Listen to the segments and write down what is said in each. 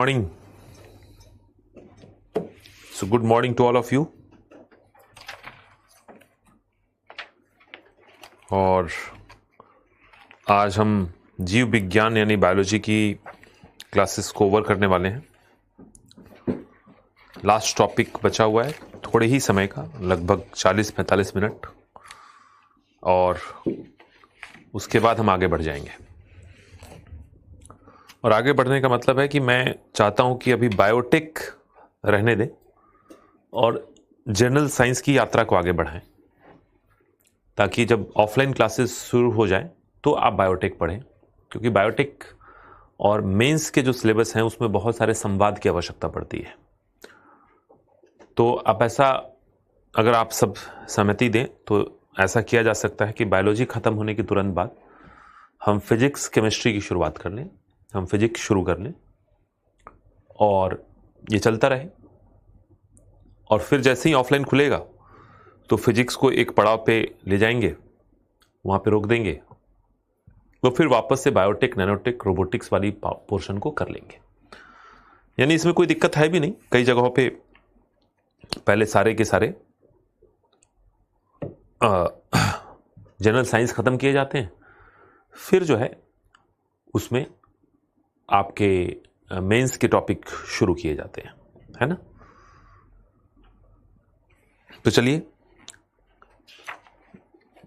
Morning. So good morning to all of you. और आज हम जीव विज्ञान यानी बायोलॉजी की क्लासेस को ओवर करने वाले हैं। लास्ट टॉपिक बचा हुआ है थोड़े ही समय का, लगभग 40-45 मिनट, और उसके बाद हम आगे बढ़ जाएंगे। और आगे बढ़ने का मतलब है कि मैं चाहता हूं कि अभी बायोटेक रहने दें और जनरल साइंस की यात्रा को आगे बढ़ाएं, ताकि जब ऑफलाइन क्लासेस शुरू हो जाएं तो आप बायोटेक पढ़ें, क्योंकि बायोटेक और मेंस के जो सिलेबस हैं उसमें बहुत सारे संवाद की आवश्यकता पड़ती है। तो आप ऐसा, अगर आप सब सहमति दें तो ऐसा किया जा सकता है कि बायोलॉजी ख़त्म होने के तुरंत बाद हम फिजिक्स केमिस्ट्री की शुरुआत कर लें, हम फिजिक्स शुरू कर लें और ये चलता रहे। और फिर जैसे ही ऑफलाइन खुलेगा तो फिजिक्स को एक पड़ाव पे ले जाएंगे, वहाँ पे रोक देंगे, तो फिर वापस से बायोटेक, नैनोटेक, रोबोटिक्स वाली पोर्शन को कर लेंगे। यानी इसमें कोई दिक्कत है भी नहीं। कई जगहों पे पहले सारे के सारे जनरल साइंस ख़त्म किए जाते हैं, फिर जो है उसमें आपके मेंस के टॉपिक शुरू किए जाते हैं, है ना। तो चलिए,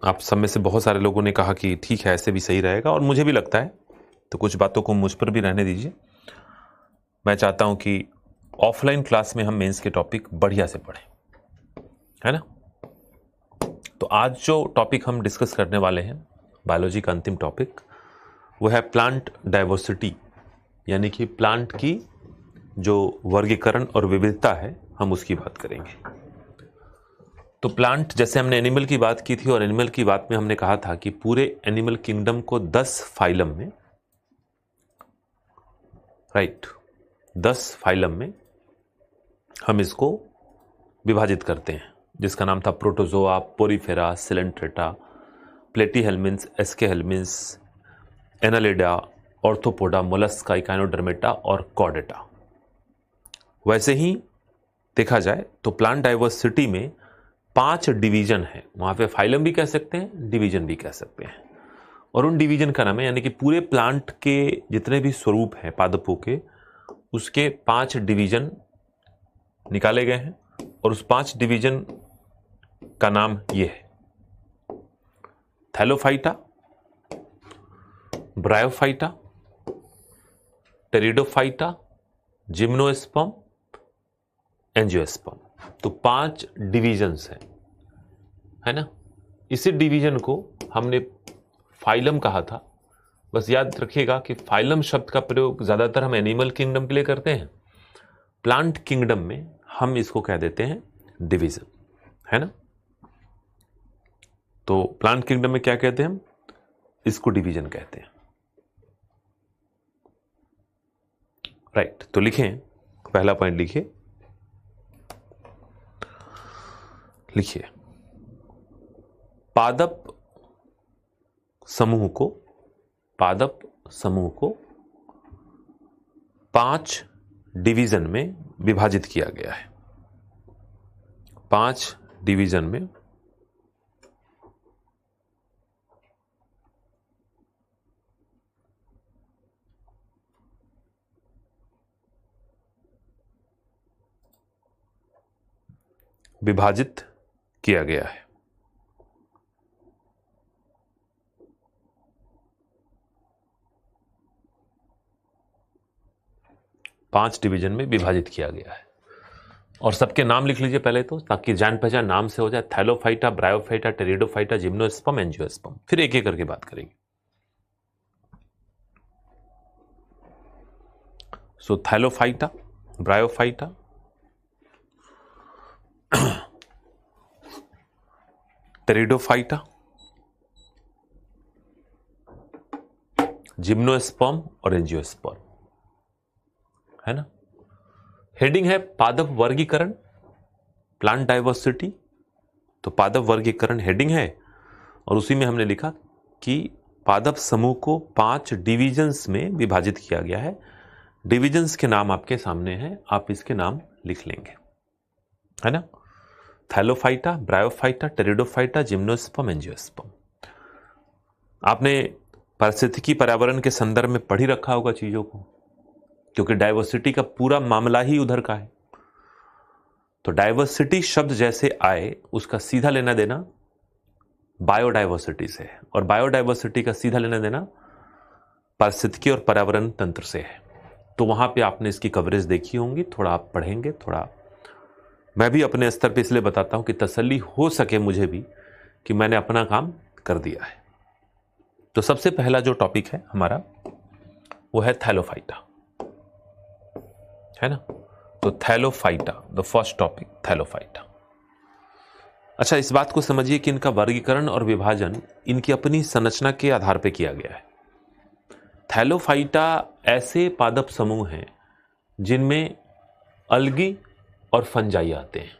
आप सब में से बहुत सारे लोगों ने कहा कि ठीक है, ऐसे भी सही रहेगा, और मुझे भी लगता है, तो कुछ बातों को मुझ पर भी रहने दीजिए। मैं चाहता हूं कि ऑफलाइन क्लास में हम मेंस के टॉपिक बढ़िया से पढ़ें, है ना। तो आज जो टॉपिक हम डिस्कस करने वाले हैं, बायोलॉजी का अंतिम टॉपिक, वो है प्लांट डाइवर्सिटी, यानी कि प्लांट की जो वर्गीकरण और विविधता है, हम उसकी बात करेंगे। तो प्लांट, जैसे हमने एनिमल की बात की थी, और एनिमल की बात में हमने कहा था कि पूरे एनिमल किंगडम को 10 फाइलम में, राइट, 10 फाइलम में हम इसको विभाजित करते हैं, जिसका नाम था protozoa, porifera, coelenterata, platyhelminthes, aschelminthes, annelida, arthropoda, mollusca, echinodermata और कॉर्डेटा। वैसे ही देखा जाए तो प्लांट डाइवर्सिटी में 5 डिवीजन है। वहां पे फाइलम भी कह सकते हैं, डिवीजन भी कह सकते हैं, और उन डिवीजन का नाम है, यानी कि पूरे प्लांट के जितने भी स्वरूप हैं पादपों के, उसके 5 डिवीजन निकाले गए हैं, और उस 5 डिवीजन का नाम ये है: Thallophyta, bryophyta, pteridophyta, gymnosperm, angiosperm. तो 5 डिवीजन्स हैं, है ना। इसी डिवीजन को हमने फाइलम कहा था। बस याद रखिएगा कि फाइलम शब्द का प्रयोग ज्यादातर हम एनिमल किंगडम के लिए करते हैं, प्लांट किंगडम में हम इसको कह देते हैं डिवीजन, है ना। तो प्लांट किंगडम में क्या कहते हैं हम? इसको डिवीजन कहते हैं, राइट। तो लिखें, पहला पॉइंट लिखिए, पादप समूह को 5 डिवीजन में विभाजित किया गया है। 5 डिवीजन में विभाजित किया गया है। पांच डिवीजन में विभाजित किया गया है, और सबके नाम लिख लीजिए पहले तो, ताकि जान पहचान नाम से हो जाए। Thallophyta, bryophyta, pteridophyta, gymnosperm, angiosperm. फिर एक एक करके बात करेंगे। सो थैलोफाइटा, ब्रायोफाइटा, टेरिडोफाइटा, जिम्नोस्पर्म और एंजियोस्पर्म, है ना। हेडिंग है पादप वर्गीकरण, प्लांट डाइवर्सिटी। तो पादप वर्गीकरण हेडिंग है, और उसी में हमने लिखा कि पादप समूह को 5 डिविजन्स में विभाजित किया गया है, डिविजन्स के नाम आपके सामने हैं, आप इसके नाम लिख लेंगे, है ना। Thallophyta, bryophyta, pteridophyta, gymnosperm, angiosperm. आपने पारिस्थितिकी पर्यावरण के संदर्भ में पढ़ ही रखा होगा चीजों को, क्योंकि डाइवर्सिटी का पूरा मामला ही उधर का है। तो डाइवर्सिटी शब्द जैसे आए उसका सीधा लेना देना बायोडाइवर्सिटी से है, और बायोडाइवर्सिटी का सीधा लेना देना पारिस्थितिकी और पर्यावरण तंत्र से है। तो वहां पे आपने इसकी कवरेज देखी होंगी, थोड़ा आप पढ़ेंगे, थोड़ा मैं भी अपने स्तर पे इसलिए बताता हूं कि तसल्ली हो सके मुझे भी कि मैंने अपना काम कर दिया है। तो सबसे पहला जो टॉपिक है हमारा वो है थैलोफाइटा, है ना। तो Thallophyta, the first topic Thallophyta. अच्छा, इस बात को समझिए कि इनका वर्गीकरण और विभाजन इनकी अपनी संरचना के आधार पर किया गया है। थैलोफाइटा ऐसे पादप समूह हैं जिनमें अलगी और फंजाई आते हैं।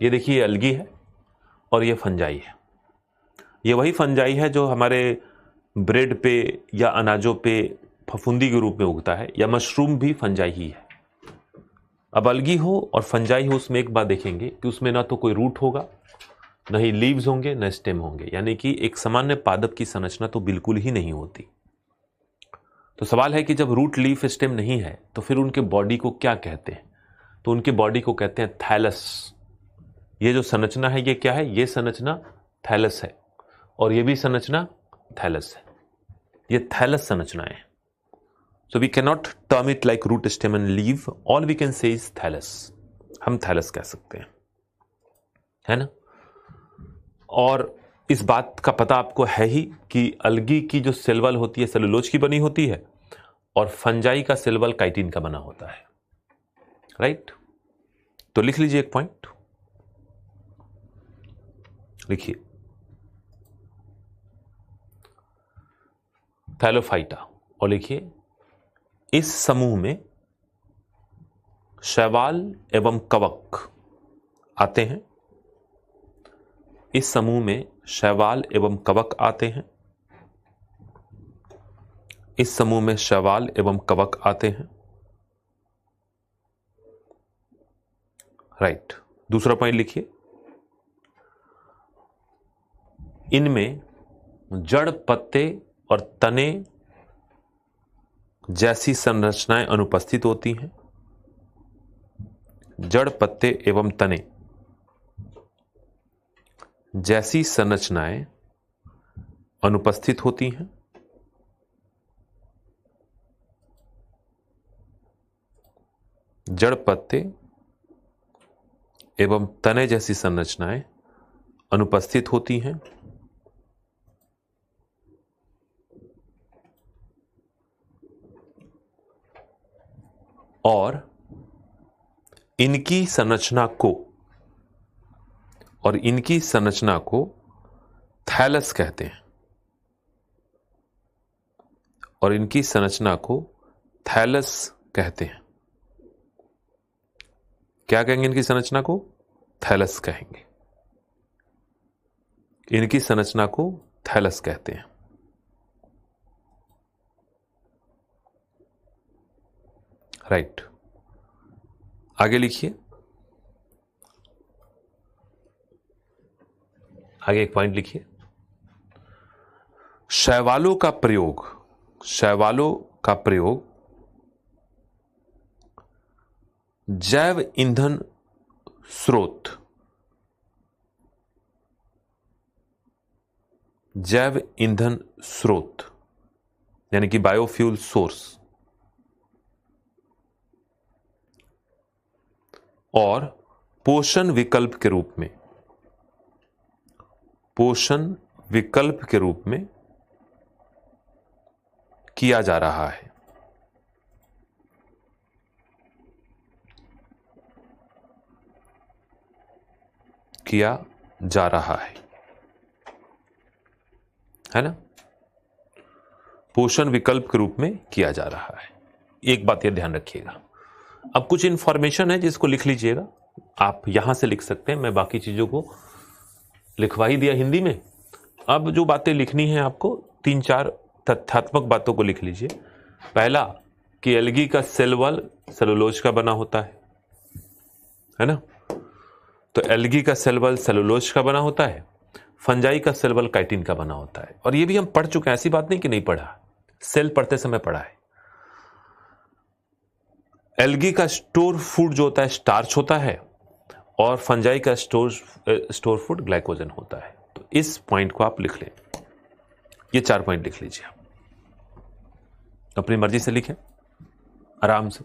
ये देखिए, अलगी है और ये फंजाई है। ये वही फंजाई है जो हमारे ब्रेड पे या अनाजों पे फफूंदी के रूप में उगता है, या मशरूम भी फंजाई ही है। अब अलगी हो और फंजाई हो, उसमें एक बात देखेंगे कि उसमें ना तो कोई रूट होगा, न ही लीव्स होंगे, न स्टेम होंगे, यानी कि एक सामान्य पादप की संरचना तो बिल्कुल ही नहीं होती। तो सवाल है कि जब रूट, लीफ, स्टेम नहीं है तो फिर उनके बॉडी को क्या कहते हैं? तो उनके बॉडी को कहते हैं थैलस। ये जो संरचना है ये क्या है? ये संरचना थैलस है, और ये भी संरचना थैलस है। ये थैलस संरचनाएं हैं। So we can not term it like root, stem and leave, all we can say is thallus. हम थैलस कह सकते हैं, है ना। और इस बात का पता आपको है ही कि अलगी की जो सेल वॉल होती है सेलुलोज की बनी होती है, और फंजाई का सेल वॉल काइटिन का बना होता है, राइट। तो लिख लीजिए एक पॉइंट, लिखिए थैलोफाइटा, और लिखिए इस समूह में शैवाल एवं कवक आते हैं। इस समूह में शैवाल एवं कवक आते हैं। इस समूह में शैवाल एवं कवक आते हैं, राइट। दूसरा पॉइंट लिखिए, इनमें जड़, पत्ते और तने जैसी संरचनाएं अनुपस्थित होती हैं। जड़, पत्ते एवं तने जैसी संरचनाएं अनुपस्थित होती हैं। जड़, पत्ते एवं तने जैसी संरचनाएं अनुपस्थित होती हैं, और इनकी संरचना को थैलस कहते हैं। और इनकी संरचना को थैलस कहते हैं। क्या कहेंगे? इनकी संरचना को थैलस कहेंगे। इनकी संरचना को थैलस कहते हैं, राइट। आगे लिखिए, आगे एक पॉइंट लिखिए, शैवालों का प्रयोग जैव ईंधन स्रोत यानी कि बायोफ्यूल सोर्स और पोषण विकल्प के रूप में किया जा रहा है। है ना। पोषण विकल्प के रूप में किया जा रहा है। एक बात यह ध्यान रखिएगा। अब कुछ इंफॉर्मेशन है जिसको लिख लीजिएगा, आप यहां से लिख सकते हैं, मैं बाकी चीजों को लिखवा ही दिया हिंदी में। अब जो बातें लिखनी है आपको, 3-4 तथ्यात्मक बातों को लिख लीजिए। पहला, कि एल्गी का सेल वॉल सेलुलोज का बना होता है ना। तो एल्गी का सेल वॉल सेलुलोज का बना होता है, फंजाई का सेल वॉल काइटिन का बना होता है। और ये भी हम पढ़ चुके हैं, ऐसी बात नहीं कि नहीं पढ़ा, सेल पढ़ते समय पढ़ा है। एल्गी का स्टोर फूड जो होता है स्टार्च होता है, और फंजाई का स्टोर फूड ग्लाइकोजन होता है। तो इस पॉइंट को आप लिख लें, ये 4 पॉइंट लिख लीजिए, अपनी मर्जी से लिखें आराम से।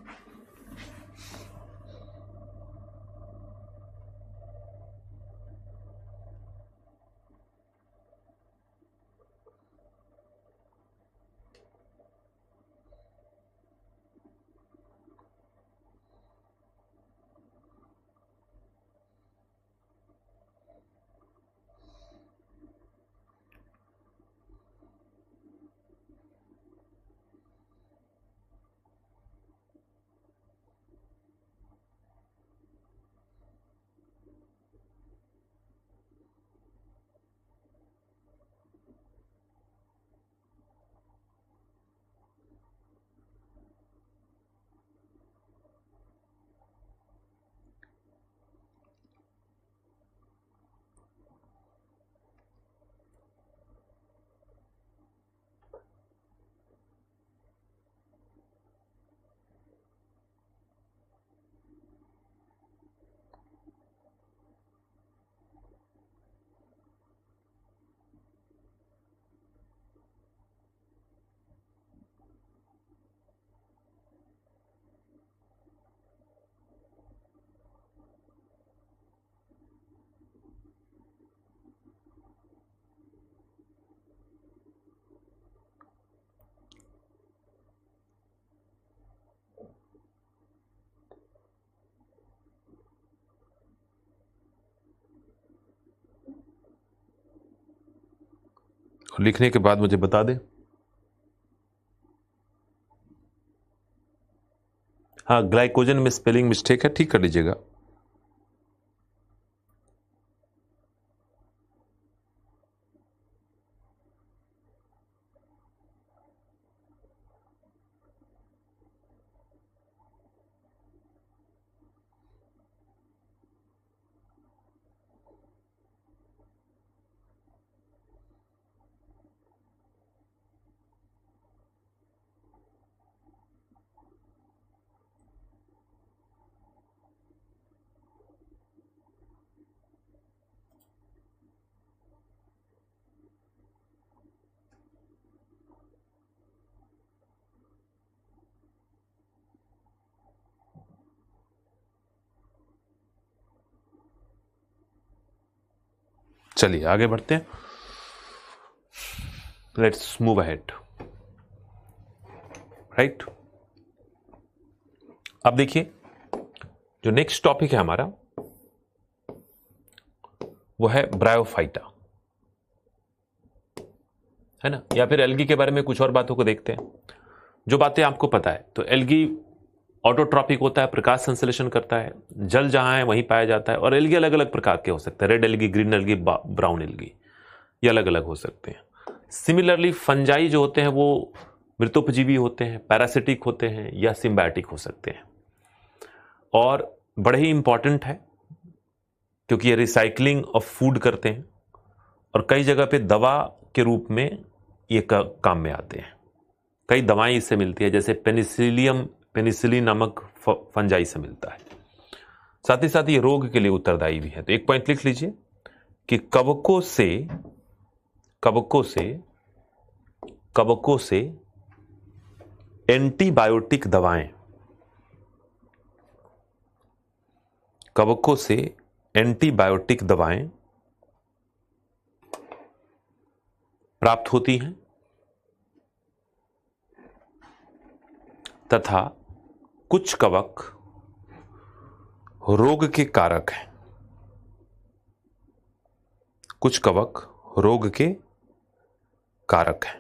और लिखने के बाद मुझे बता दें। हाँ, ग्लाइकोजन में स्पेलिंग मिस्टेक है, ठीक कर लीजिएगा। चलिए आगे बढ़ते हैं, लेट्स मूव अहेड, राइट। अब देखिए, जो नेक्स्ट टॉपिक है हमारा वो है ब्रायोफाइटा, है ना, या फिर एल्गी के बारे में कुछ और बातों को देखते हैं। जो बातें आपको पता है, तो एल्गी ऑटोट्रॉपिक होता है, प्रकाश संश्लेषण करता है, जल जहां है वहीं पाया जाता है। और एल्गी अलग अलग प्रकार के हो सकते हैं, red algae, green algae, brown algae, ये अलग अलग हो सकते हैं। सिमिलरली फंजाई जो होते हैं वो मृतोपजीवी होते हैं, पैरासिटिक होते हैं या सिम्बायोटिक हो सकते हैं। और बड़े ही इंपॉर्टेंट है क्योंकि ये रिसाइकलिंग ऑफ फूड करते हैं और कई जगह पे दवा के रूप में ये काम में आते हैं। कई दवाएं इससे मिलती है, जैसे पेनिसिलिन नामक फंजाई से मिलता है। साथ ही साथ ये रोग के लिए उत्तरदायी भी है। तो एक पॉइंट लिख लीजिए कि कवकों से एंटीबायोटिक दवाएं, कवकों से एंटीबायोटिक दवाएं प्राप्त होती हैं तथा कुछ कवक रोग के कारक हैं। कुछ कवक रोग के कारक हैं।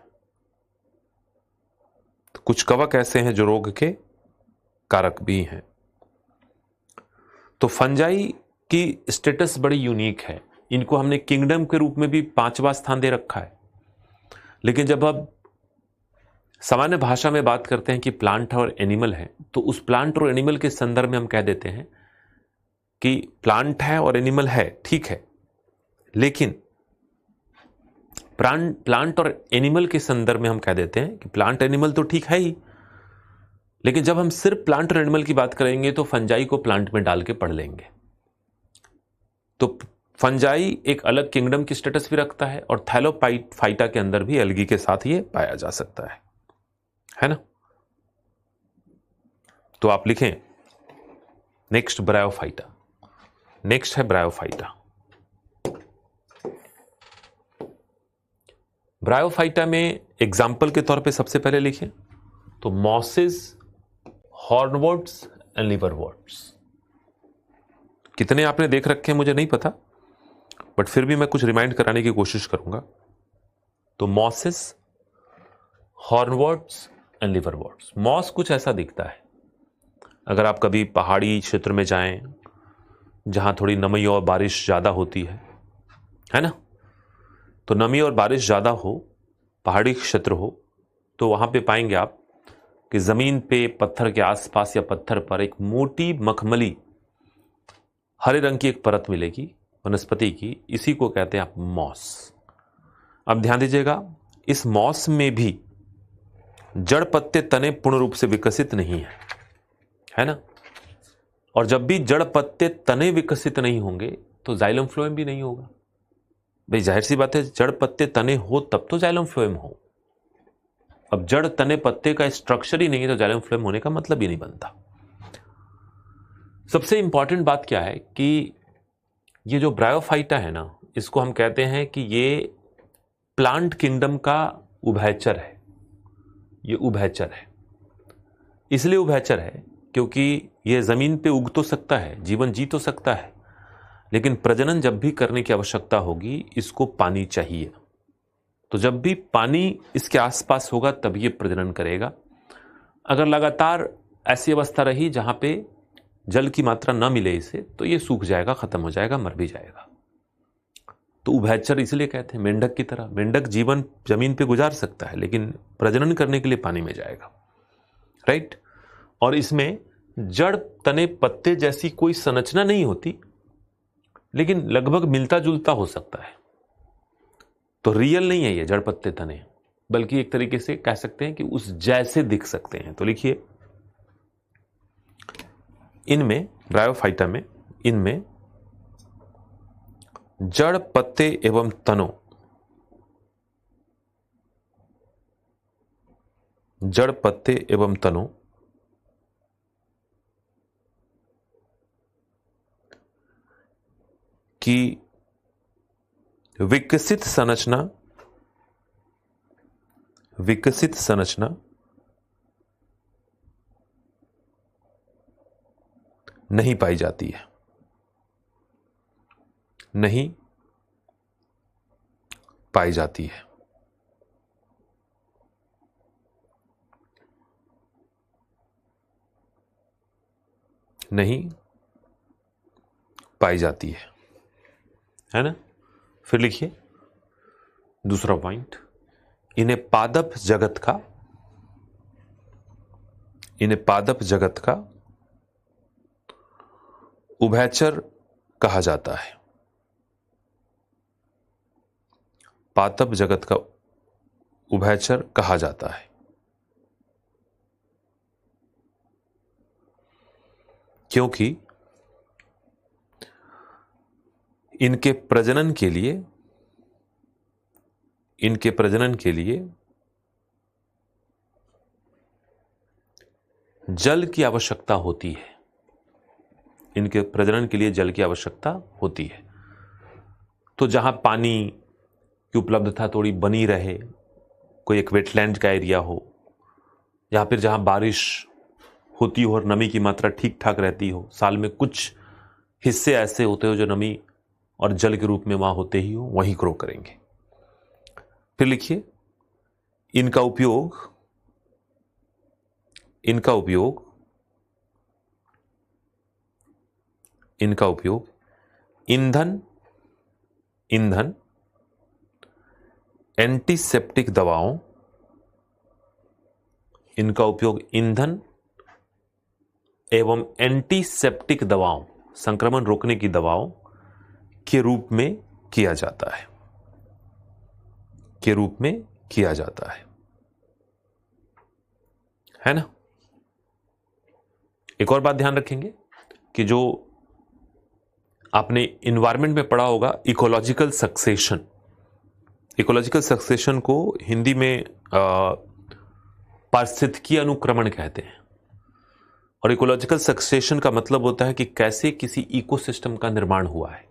तो कुछ कवक ऐसे हैं जो रोग के कारक भी हैं। तो फंजाई की स्टेटस बड़ी यूनिक है। इनको हमने किंगडम के रूप में भी 5वां स्थान दे रखा है। लेकिन जब अब सामान्य भाषा में बात करते हैं कि प्लांट और एनिमल है, तो उस प्लांट और एनिमल के संदर्भ में हम कह देते हैं कि प्लांट है और एनिमल है, ठीक है, लेकिन प्लांट और एनिमल के संदर्भ में हम कह देते हैं कि प्लांट एनिमल तो ठीक है ही, लेकिन जब हम सिर्फ प्लांट और एनिमल की बात करेंगे तो फंजाई को प्लांट में डाल के पढ़ लेंगे। तो फंजाई एक अलग किंगडम की स्टेटस भी रखता है और थैलोफाइटा के अंदर भी एल्गी के साथ ये पाया जा सकता है ना। तो आप लिखें नेक्स्ट ब्रायोफाइटा, नेक्स्ट है ब्रायोफाइटा। ब्रायोफाइटा में एग्जाम्पल के तौर पे सबसे पहले लिखें तो मॉसेस, हॉर्नवोर्ट्स एंड लिवरवोर्ट्स। कितने आपने देख रखे हैं मुझे नहीं पता, बट फिर भी मैं कुछ रिमाइंड कराने की कोशिश करूंगा। तो मॉसेस, हॉर्नवोर्ट्स एंड लिवरवोर्ट्स। मॉस कुछ ऐसा दिखता है, अगर आप कभी पहाड़ी क्षेत्र में जाएं जहां थोड़ी नमी और बारिश ज्यादा होती है ना, तो नमी और बारिश ज्यादा हो, पहाड़ी क्षेत्र हो, तो वहां पे पाएंगे आप कि जमीन पे पत्थर के आसपास या पत्थर पर एक मोटी मखमली हरे रंग की एक परत मिलेगी वनस्पति की, इसी को कहते हैं आप मॉस। अब ध्यान दीजिएगा, इस मॉस में भी जड़ पत्ते तने पूर्ण रूप से विकसित नहीं है ना, और जब भी जड़ पत्ते तने विकसित नहीं होंगे तो जाइलम फ्लोएम भी नहीं होगा। भाई जाहिर सी बात है, जड़ पत्ते तने हो तब तो जाइलम फ्लोएम हो। अब जड़ तने पत्ते का स्ट्रक्चर ही नहीं है तो जाइलम फ्लोएम होने का मतलब ही नहीं बनता। सबसे इंपॉर्टेंट बात क्या है कि ये जो ब्रायोफाइटा है ना, इसको हम कहते हैं कि ये प्लांट किंगडम का उभयचर है। ये उभयचर है, इसलिए उभयचर है क्योंकि ये जमीन पे उग तो सकता है, जीवन जी तो सकता है, लेकिन प्रजनन जब भी करने की आवश्यकता होगी इसको पानी चाहिए। तो जब भी पानी इसके आसपास होगा तब ये प्रजनन करेगा। अगर लगातार ऐसी अवस्था रही जहां पे जल की मात्रा न मिले इसे, तो ये सूख जाएगा, खत्म हो जाएगा, मर भी जाएगा। तो उभयचर इसलिए कहते हैं, मेंढक की तरह। मेंढक जीवन जमीन पे गुजार सकता है लेकिन प्रजनन करने के लिए पानी में जाएगा, राइट। और इसमें जड़ तने पत्ते जैसी कोई संरचना नहीं होती, लेकिन लगभग मिलता जुलता हो सकता है। तो रियल नहीं है ये जड़ पत्ते तने, बल्कि एक तरीके से कह सकते हैं कि उस जैसे दिख सकते हैं। तो लिखिए, इनमें ब्रायोफाइटा में इनमें जड़ पत्ते एवं तनों, जड़ पत्ते एवं तनों की विकसित संरचना नहीं पाई जाती है, नहीं पाई जाती है। नहीं पाई जाती है ना। फिर लिखिए दूसरा पॉइंट, इन्हें पादप जगत का उभयचर कहा जाता है। पादप जगत का उभयचर कहा जाता है क्योंकि इनके प्रजनन के लिए जल की आवश्यकता होती है। इनके प्रजनन के लिए जल की आवश्यकता होती है। तो जहां पानी की उपलब्धता थोड़ी बनी रहे, कोई एक वेटलैंड का एरिया हो, या फिर जहां बारिश होती हो और नमी की मात्रा ठीक ठाक रहती हो, साल में कुछ हिस्से ऐसे होते हो जो नमी और जल के रूप में वहां होते ही हो, वहीं ग्रो करेंगे। फिर लिखिए, इनका उपयोग ईंधन, एंटीसेप्टिक दवाओं इनका उपयोग ईंधन एवं एंटीसेप्टिक दवाओं, संक्रमण रोकने की दवाओं के रूप में किया जाता है, के रूप में किया जाता है ना। एक और बात ध्यान रखेंगे कि जो आपने इन्वायरमेंट में पढ़ा होगा, इकोलॉजिकल सक्सेशन, इकोलॉजिकल सक्सेशन को हिंदी में पारिस्थितिकीय अनुक्रमण कहते हैं। और इकोलॉजिकल सक्सेशन का मतलब होता है कि कैसे किसी इकोसिस्टम का निर्माण हुआ है,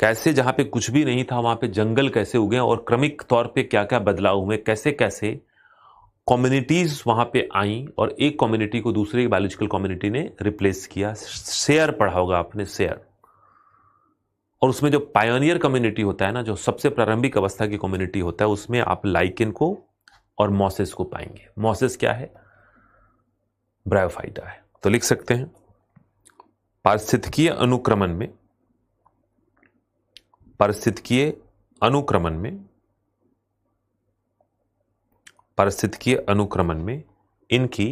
कैसे जहां पे कुछ भी नहीं था वहां पे जंगल कैसे उगे और क्रमिक तौर पे क्या क्या बदलाव हुए, कैसे कैसे कम्युनिटीज वहां पे आई और एक कम्युनिटी को दूसरी बायोलॉजिकल कम्युनिटी ने रिप्लेस किया। शेयर पढ़ा होगा आपने, शेयर। और उसमें जो पायोनियर कम्युनिटी होता है ना, जो सबसे प्रारंभिक अवस्था की कम्युनिटी होता है, उसमें आप लाइकेन को और मॉसेस को पाएंगे। मॉसेस क्या है? ब्रायोफाइटा है। तो लिख सकते हैं पारिस्थितिकीय अनुक्रमण में, पारिस्थितिकीय अनुक्रमण में, पारिस्थितिकीय अनुक्रमण में इनकी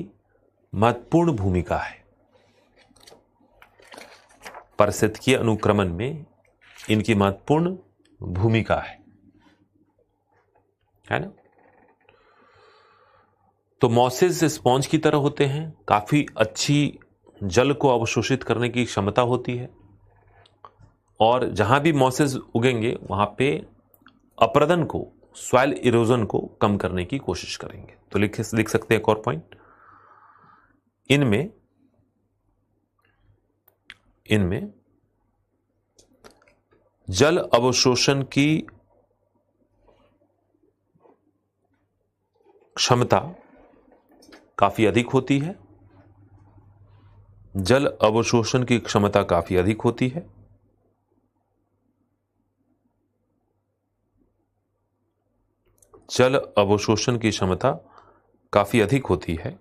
महत्वपूर्ण भूमिका है। पारिस्थितिकीय अनुक्रमण में इनकी महत्वपूर्ण भूमिका है ना। तो मॉसेस स्पॉन्ज की तरह होते हैं, काफी अच्छी जल को अवशोषित करने की क्षमता होती है और जहां भी मॉसेस उगेंगे वहां पे अपरदन को, सॉइल इरोजन को कम करने की कोशिश करेंगे। तो लिख सकते हैं एक और पॉइंट, इनमें जल अवशोषण की क्षमता काफी अधिक होती है, जल अवशोषण की क्षमता काफी अधिक होती है। जल अवशोषण की क्षमता काफी अधिक होती है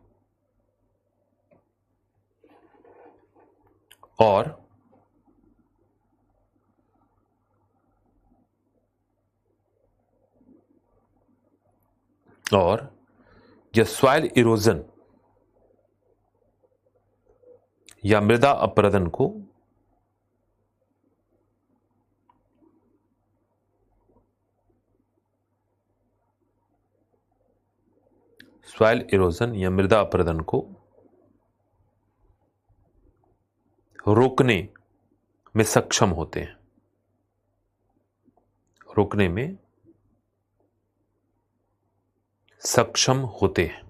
और यह सॉइल इरोजन या मृदा अपरदन को सॉइल इरोजन या मृदा अपरदन को रोकने में सक्षम होते हैं, रोकने में सक्षम होते हैं।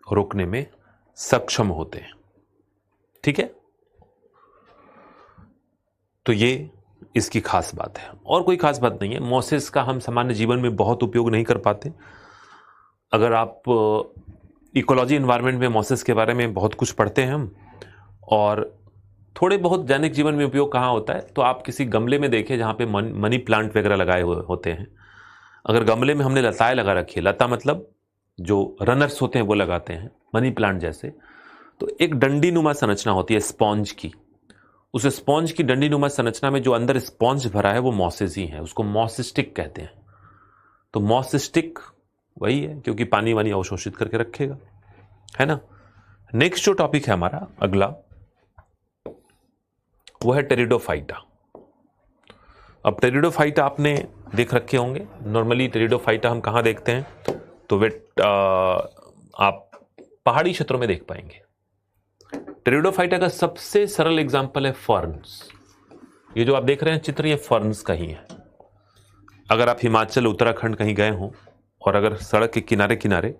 रोकने में सक्षम होते हैं। ठीक है, तो ये इसकी खास बात है और कोई खास बात नहीं है। मॉसेस का हम सामान्य जीवन में बहुत उपयोग नहीं कर पाते। अगर आप इकोलॉजी एनवायरनमेंट में मॉसेस के बारे में बहुत कुछ पढ़ते हैं हम, और थोड़े बहुत दैनिक जीवन में उपयोग कहाँ होता है, तो आप किसी गमले में देखें जहाँ पे मनी प्लांट वगैरह लगाए हुए होते हैं। अगर गमले में हमने लताएं लगा रखी है, लता मतलब जो रनर्स होते हैं वो लगाते हैं मनी प्लांट जैसे, तो एक डंडी नुमा संरचना होती है स्पॉन्ज की। उस स्पॉन्ज की डंडी नुमा संरचना में जो अंदर स्पॉन्ज भरा है वो मॉसेस ही है, उसको मॉसिस्टिक कहते हैं। तो मॉसिस्टिक वही है क्योंकि पानी वानी अवशोषित करके रखेगा, है ना। नेक्स्ट जो टॉपिक है हमारा अगला, वो है टेरिडोफाइटा। अब टेरिडोफाइटा आपने देख रखे होंगे। नॉर्मली टेरिडोफाइटा हम कहाँ देखते हैं, तो वे आप पहाड़ी क्षेत्रों में देख पाएंगे। टेरिडोफाइटा का सबसे सरल एग्जांपल है फर्न्स। ये जो आप देख रहे हैं चित्र, ये फर्न्स का ही है। अगर आप हिमाचल उत्तराखंड कहीं गए हो और अगर सड़क के किनारे किनारे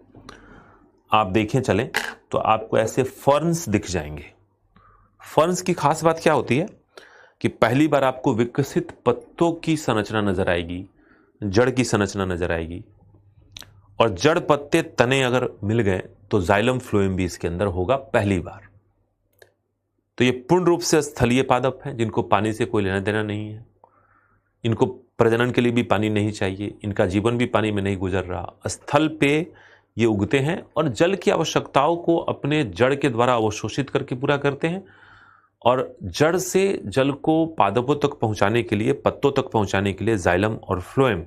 आप देखें चलें, तो आपको ऐसे फर्न्स दिख जाएंगे। फर्न्स की खास बात क्या होती है कि पहली बार आपको विकसित पत्तों की संरचना नजर आएगी, जड़ की संरचना नजर आएगी, और जड़ पत्ते तने अगर मिल गए तो जाइलम फ्लोएम भी इसके अंदर होगा पहली बार। तो ये पूर्ण रूप से स्थलीय पादप हैं जिनको पानी से कोई लेना देना नहीं है। इनको प्रजनन के लिए भी पानी नहीं चाहिए, इनका जीवन भी पानी में नहीं गुजर रहा। स्थल पे ये उगते हैं और जल की आवश्यकताओं को अपने जड़ के द्वारा अवशोषित करके पूरा करते हैं, और जड़ से जल को पादपों तक पहुंचाने के लिए, पत्तों तक पहुंचाने के लिए जाइलम और फ्लोएम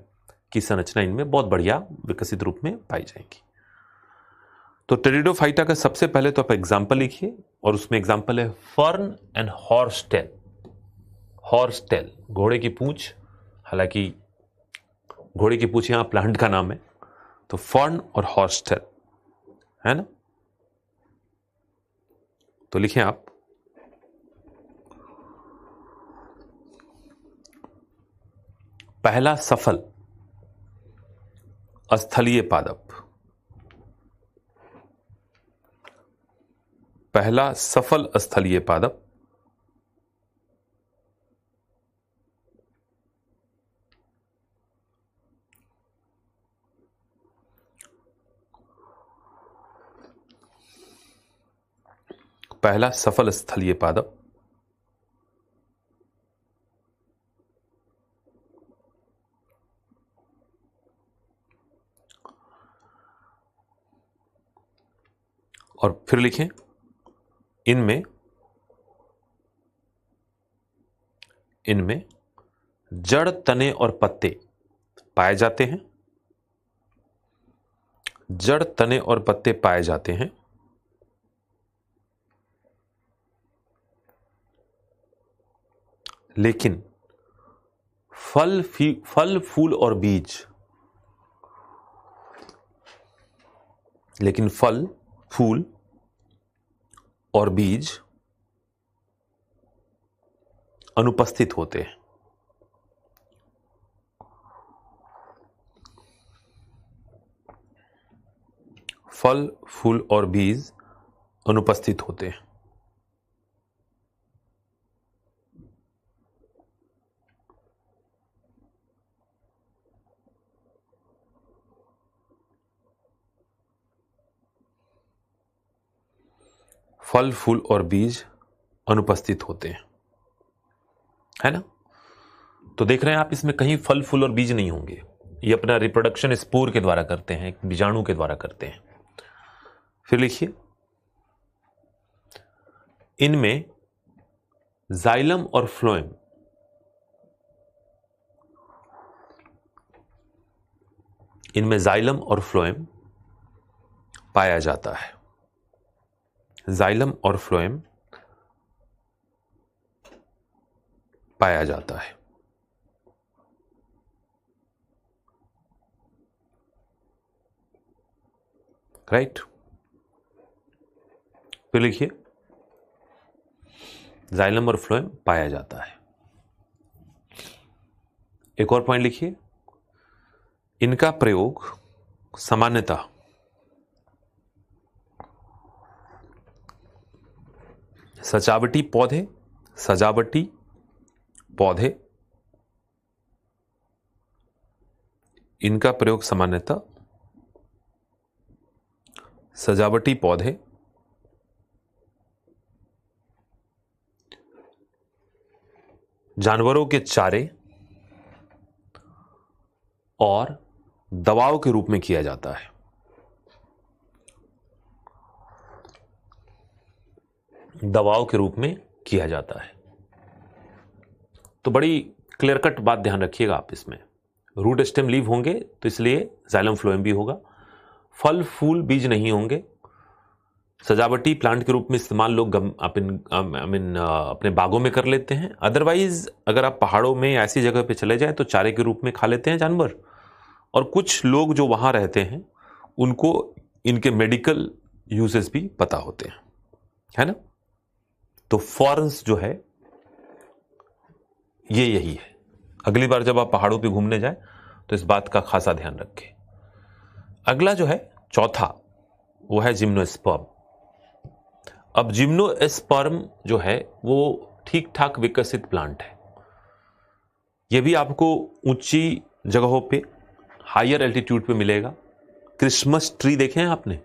की संरचना इनमें बहुत बढ़िया विकसित रूप में पाई जाएगी। तो टेरिडोफाइटा का सबसे पहले तो आप एग्जाम्पल लिखिए, और उसमें एग्जाम्पल है फर्न एंड हॉर्सटेल। हॉर्सटेल घोड़े की पूंछ, हालांकि घोड़े की पूंछ यहां प्लांट का नाम है, तो फर्न और हॉर्सटेल है ना। तो लिखें आप, पहला सफल स्थलीय पादप, पहला सफल स्थलीय पादप पहला सफल स्थलीय पादप और फिर लिखें इनमें जड़, तने और पत्ते पाए जाते हैं। जड़, तने और पत्ते पाए जाते हैं, लेकिन फल, फूल और बीज, लेकिन फल, फूल और बीज अनुपस्थित होते हैं। फल, फूल और बीज अनुपस्थित होते हैं। फल, फूल और बीज अनुपस्थित होते हैं, है ना। तो देख रहे हैं आप, इसमें कहीं फल, फूल और बीज नहीं होंगे। ये अपना रिप्रोडक्शन स्पोर के द्वारा करते हैं, बीजाणु के द्वारा करते हैं। फिर लिखिए, इनमें जाइलम और फ्लोएम, इनमें जाइलम और फ्लोएम पाया जाता है। जाइलम और फ्लोएम पाया जाता है। राइट। फिर लिखिए, जाइलम और फ्लोएम पाया जाता है। एक और पॉइंट लिखिए, इनका प्रयोग सामान्यतः सजावटी पौधे, इनका प्रयोग सामान्यतः सजावटी पौधे, जानवरों के चारे और दवाओं के रूप में किया जाता है। दवाओं के रूप में किया जाता है। तो बड़ी क्लियर कट बात ध्यान रखिएगा आप इसमें। रूट, स्टेम, लीव होंगे तो इसलिए जाइलम फ्लोएम भी होगा। फल, फूल, बीज नहीं होंगे। सजावटी प्लांट के रूप में इस्तेमाल लोग अपने बागों में कर लेते हैं। अदरवाइज अगर आप पहाड़ों में ऐसी जगह पे चले जाएं तो चारे के रूप में खा लेते हैं जानवर। और कुछ लोग जो वहां रहते हैं उनको इनके मेडिकल यूजेस भी पता होते हैं, है ना। तो फॉरेंस जो है ये यही है। अगली बार जब आप पहाड़ों पे घूमने जाए तो इस बात का खासा ध्यान रखें। अगला जो है चौथा, वो है जिम्नोस्पर्म। अब जिम्नोस्पर्म जो है वो ठीक ठाक विकसित प्लांट है। ये भी आपको ऊंची जगहों पे, हायर एल्टीट्यूड पे मिलेगा। क्रिसमस ट्री देखे हैं आपने,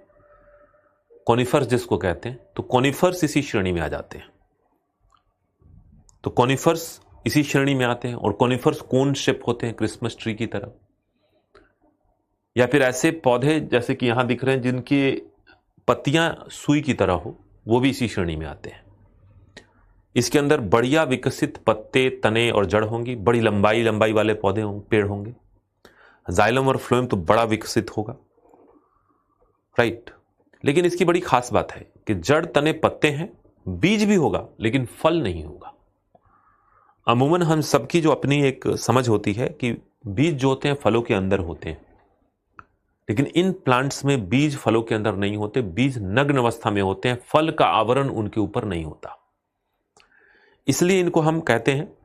कॉनिफर्स जिसको कहते हैं, तो कॉनिफर्स इसी श्रेणी में आ जाते हैं। तो कॉनिफर्स इसी श्रेणी में आते हैं, और कॉनिफर्स कोन शेप होते हैं क्रिसमस ट्री की तरह। या फिर ऐसे पौधे जैसे कि यहां दिख रहे हैं जिनकी पत्तियां सुई की तरह हो, वो भी इसी श्रेणी में आते हैं। इसके अंदर बढ़िया विकसित पत्ते, तने और जड़ होंगी, बड़ी लंबाई लंबाई वाले पौधे होंगे, पेड़ होंगे। जाइलम और फ्लोएम तो बड़ा विकसित होगा, राइट। लेकिन इसकी बड़ी खास बात है कि जड़, तने, पत्ते हैं, बीज भी होगा लेकिन फल नहीं होगा। अमूमन हम सबकी जो अपनी एक समझ होती है कि बीज जो होते हैं फलों के अंदर होते हैं, लेकिन इन प्लांट्स में बीज फलों के अंदर नहीं होते, बीज नग्न अवस्था में होते हैं, फल का आवरण उनके ऊपर नहीं होता। इसलिए इनको हम कहते हैं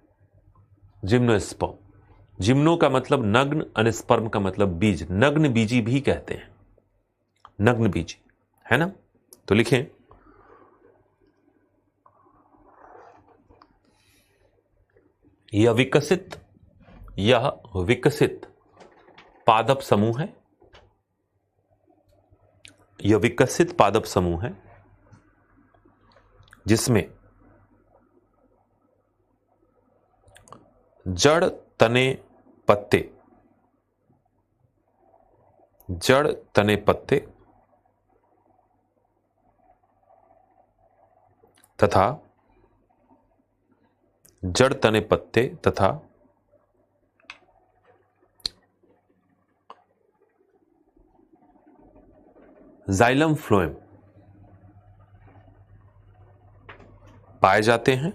जिम्नोस्पर्म। जिम्नो का मतलब नग्न, अनस्पर्म का मतलब बीज, नग्न बीजी भी कहते हैं, नग्न बीजी, है ना। तो लिखें, यह विकसित पादप समूह है, यह विकसित पादप समूह है जिसमें जड़, तने, पत्ते, जड़, तने, पत्ते तथा जड़, तने, पत्ते तथा जाइलम फ्लोएम पाए जाते हैं।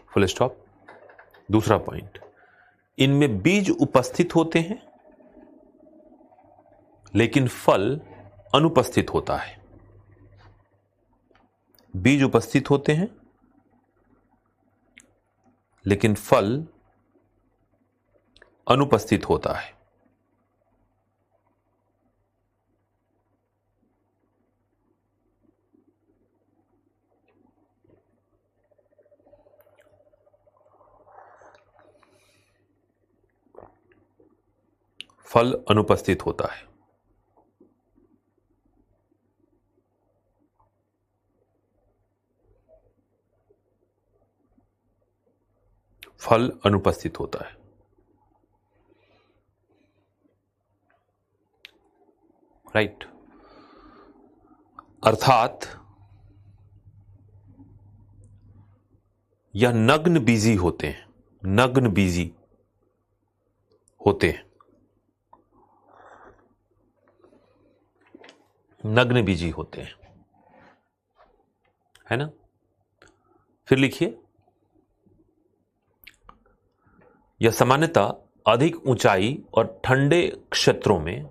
Full stop. दूसरा पॉइंट, इनमें बीज उपस्थित होते हैं लेकिन फल अनुपस्थित होता है। बीज उपस्थित होते हैं लेकिन फल अनुपस्थित होता है। फल अनुपस्थित होता है। फल अनुपस्थित होता है, राइट। अर्थात यह नग्न बीजी होते हैं, नग्न बीजी होते हैं, नग्न बीजी होते हैं, है ना। फिर लिखिए, यह सामान्यतः अधिक ऊंचाई और ठंडे क्षेत्रों में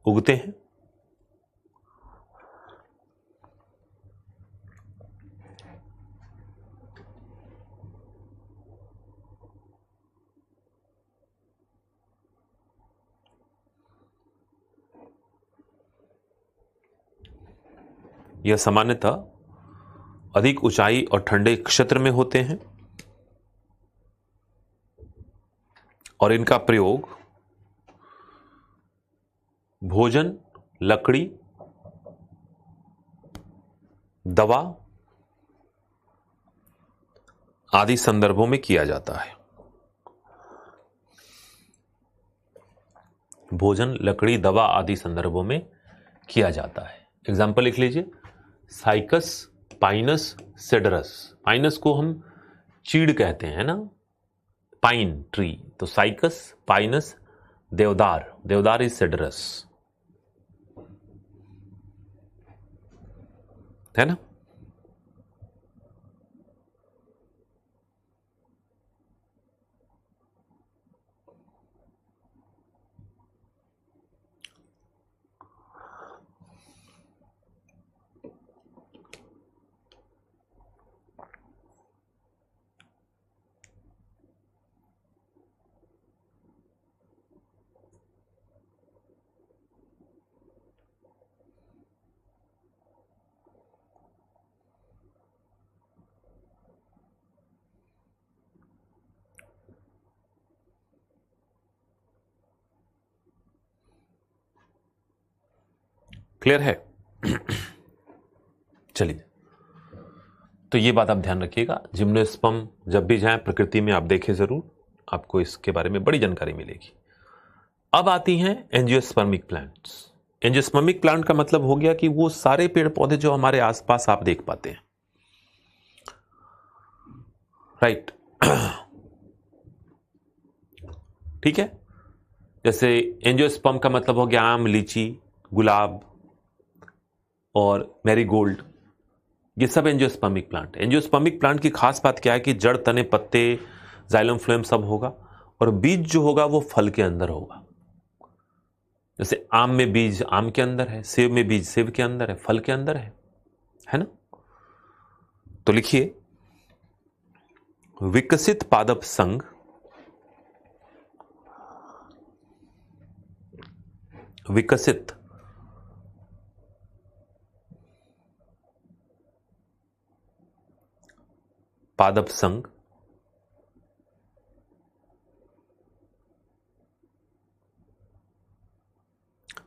उगते हैं। यह सामान्यतः अधिक ऊंचाई और ठंडे क्षेत्र में होते हैं और इनका प्रयोग भोजन, लकड़ी, दवा आदि संदर्भों में किया जाता है। भोजन, लकड़ी, दवा आदि संदर्भों में किया जाता है। एग्जाम्पल लिख लीजिए, साइकस, पाइनस, सेडरस। पाइनस को हम चीड़ कहते हैं ना, पाइन ट्री। तो साइकस, पाइनस, देवदार, देवदार इज सेडरस, है ना। क्लियर है। चलिए, तो ये बात आप ध्यान रखिएगा, जिम्नोस्पर्म जब भी जाएं प्रकृति में आप देखें जरूर, आपको इसके बारे में बड़ी जानकारी मिलेगी। अब आती हैं एंजियोस्पर्मिक प्लांट्स। एंजियोस्पर्मिक प्लांट का मतलब हो गया कि वो सारे पेड़ पौधे जो हमारे आसपास आप देख पाते हैं, राइट। ठीक है, जैसे एंजियोस्पर्म का मतलब हो गया आम, लीची, गुलाब और मैरीगोल्ड, ये सब एंजियोस्पर्मिक प्लांट है। एंजियोस्पर्मिक प्लांट की खास बात क्या है कि जड़, तने, पत्ते, जाइलम, फ्लोएम सब होगा, और बीज जो होगा वो फल के अंदर होगा। जैसे आम में बीज आम के अंदर है, सेब में बीज सेब के अंदर है, फल के अंदर है ना। तो लिखिए, विकसित पादप संघ विकसित पादप संघ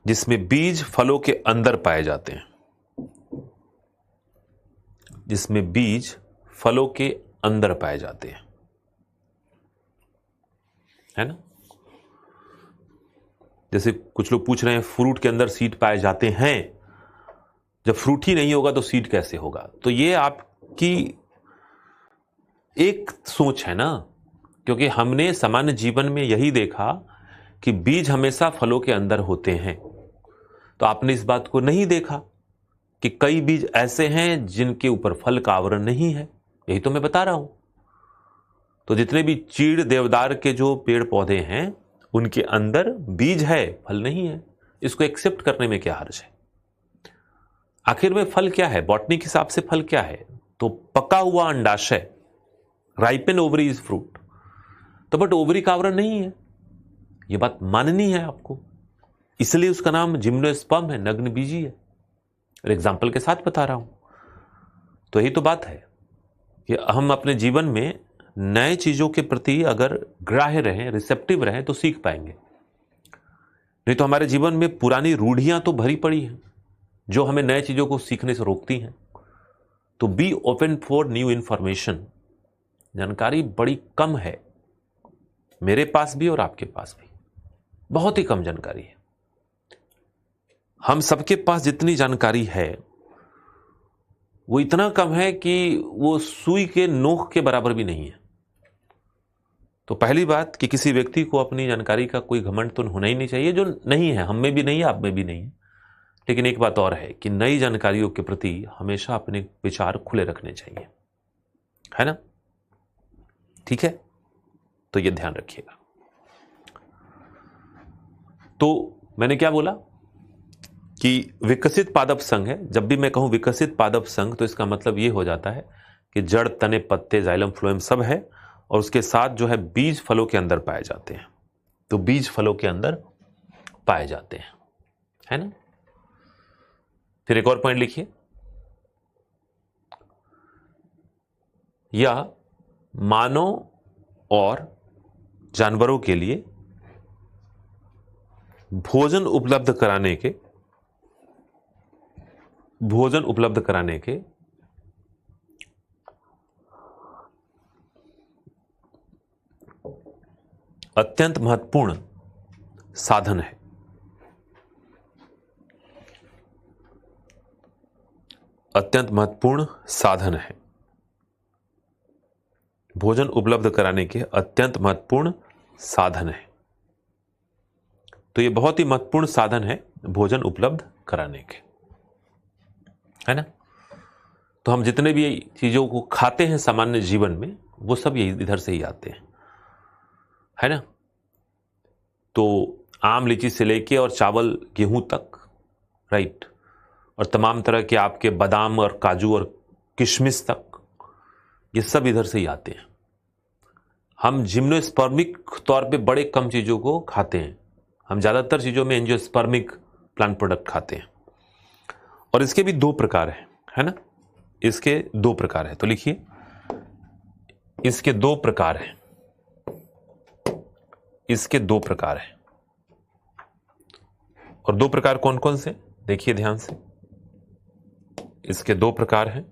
जिसमें बीज फलों के अंदर पाए जाते हैं, जिसमें बीज फलों के अंदर पाए जाते हैं, है ना। जैसे कुछ लोग पूछ रहे हैं फ्रूट के अंदर सीड पाए जाते हैं, जब फ्रूट ही नहीं होगा तो सीड कैसे होगा। तो ये आपकी एक सोच है ना, क्योंकि हमने सामान्य जीवन में यही देखा कि बीज हमेशा फलों के अंदर होते हैं, तो आपने इस बात को नहीं देखा कि कई बीज ऐसे हैं जिनके ऊपर फल का आवरण नहीं है। यही तो मैं बता रहा हूं। तो जितने भी चीड़, देवदार के जो पेड़ पौधे हैं उनके अंदर बीज है, फल नहीं है। इसको एक्सेप्ट करने में क्या हर्ज है। आखिर में फल क्या है, बॉटनी के हिसाब से फल क्या है, तो पका हुआ अंडाशय, राइपन ओवरी इज फ्रूट। तो बट ओवरी का आवरण नहीं है, यह बात माननी है आपको, इसलिए उसका नाम जिम्नोस्पर्म है, नग्न बीजी है। और एग्जाम्पल के साथ बता रहा हूं। तो यही तो बात है कि हम अपने जीवन में नए चीजों के प्रति अगर ग्राह्य रहें, रिसेप्टिव रहें, तो सीख पाएंगे। नहीं तो हमारे जीवन में पुरानी रूढ़ियां तो भरी पड़ी हैं जो हमें नए चीजों को सीखने से रोकती हैं। तो be open for new information. जानकारी बड़ी कम है, मेरे पास भी और आपके पास भी बहुत ही कम जानकारी है। हम सबके पास जितनी जानकारी है वो इतना कम है कि वो सुई के नोक के बराबर भी नहीं है। तो पहली बात कि किसी व्यक्ति को अपनी जानकारी का कोई घमंड तो होना ही नहीं चाहिए, जो नहीं है, हम में भी नहीं है, आप में भी नहीं है। लेकिन एक बात और है कि नई जानकारियों के प्रति हमेशा अपने विचार खुले रखने चाहिए, है ना। ठीक है, तो ये ध्यान रखिएगा। तो मैंने क्या बोला कि विकसित पादप संघ है। जब भी मैं कहूं विकसित पादप संघ तो इसका मतलब ये हो जाता है कि जड़, तने, पत्ते, जाइलम, फ्लोएम सब है, और उसके साथ जो है बीज फलों के अंदर पाए जाते हैं। तो बीज फलों के अंदर पाए जाते हैं, है ना। फिर एक और पॉइंट लिखिए, यह मानव और जानवरों के लिए भोजन उपलब्ध कराने के अत्यंत महत्वपूर्ण साधन है। अत्यंत महत्वपूर्ण साधन है। भोजन उपलब्ध कराने के अत्यंत महत्वपूर्ण साधन है। तो ये बहुत ही महत्वपूर्ण साधन है भोजन उपलब्ध कराने के, है ना। तो हम जितने भी चीजों को खाते हैं सामान्य जीवन में, वो सब यही इधर से ही आते हैं, है ना। तो आम, लीची से लेके और चावल, गेहूं तक, राइट, और तमाम तरह के आपके बादाम और काजू और किशमिश तक, ये सब इधर से ही आते हैं। हम जिम्नोस्पर्मिक तौर पे बड़े कम चीजों को खाते हैं, हम ज्यादातर चीजों में एंजियोस्पर्मिक प्लांट प्रोडक्ट खाते हैं। और इसके भी दो प्रकार हैं, है ना। इसके दो प्रकार हैं, तो लिखिए, इसके दो प्रकार हैं। इसके दो प्रकार हैं। और दो प्रकार कौन कौन से, देखिए ध्यान से। इसके दो प्रकार हैं।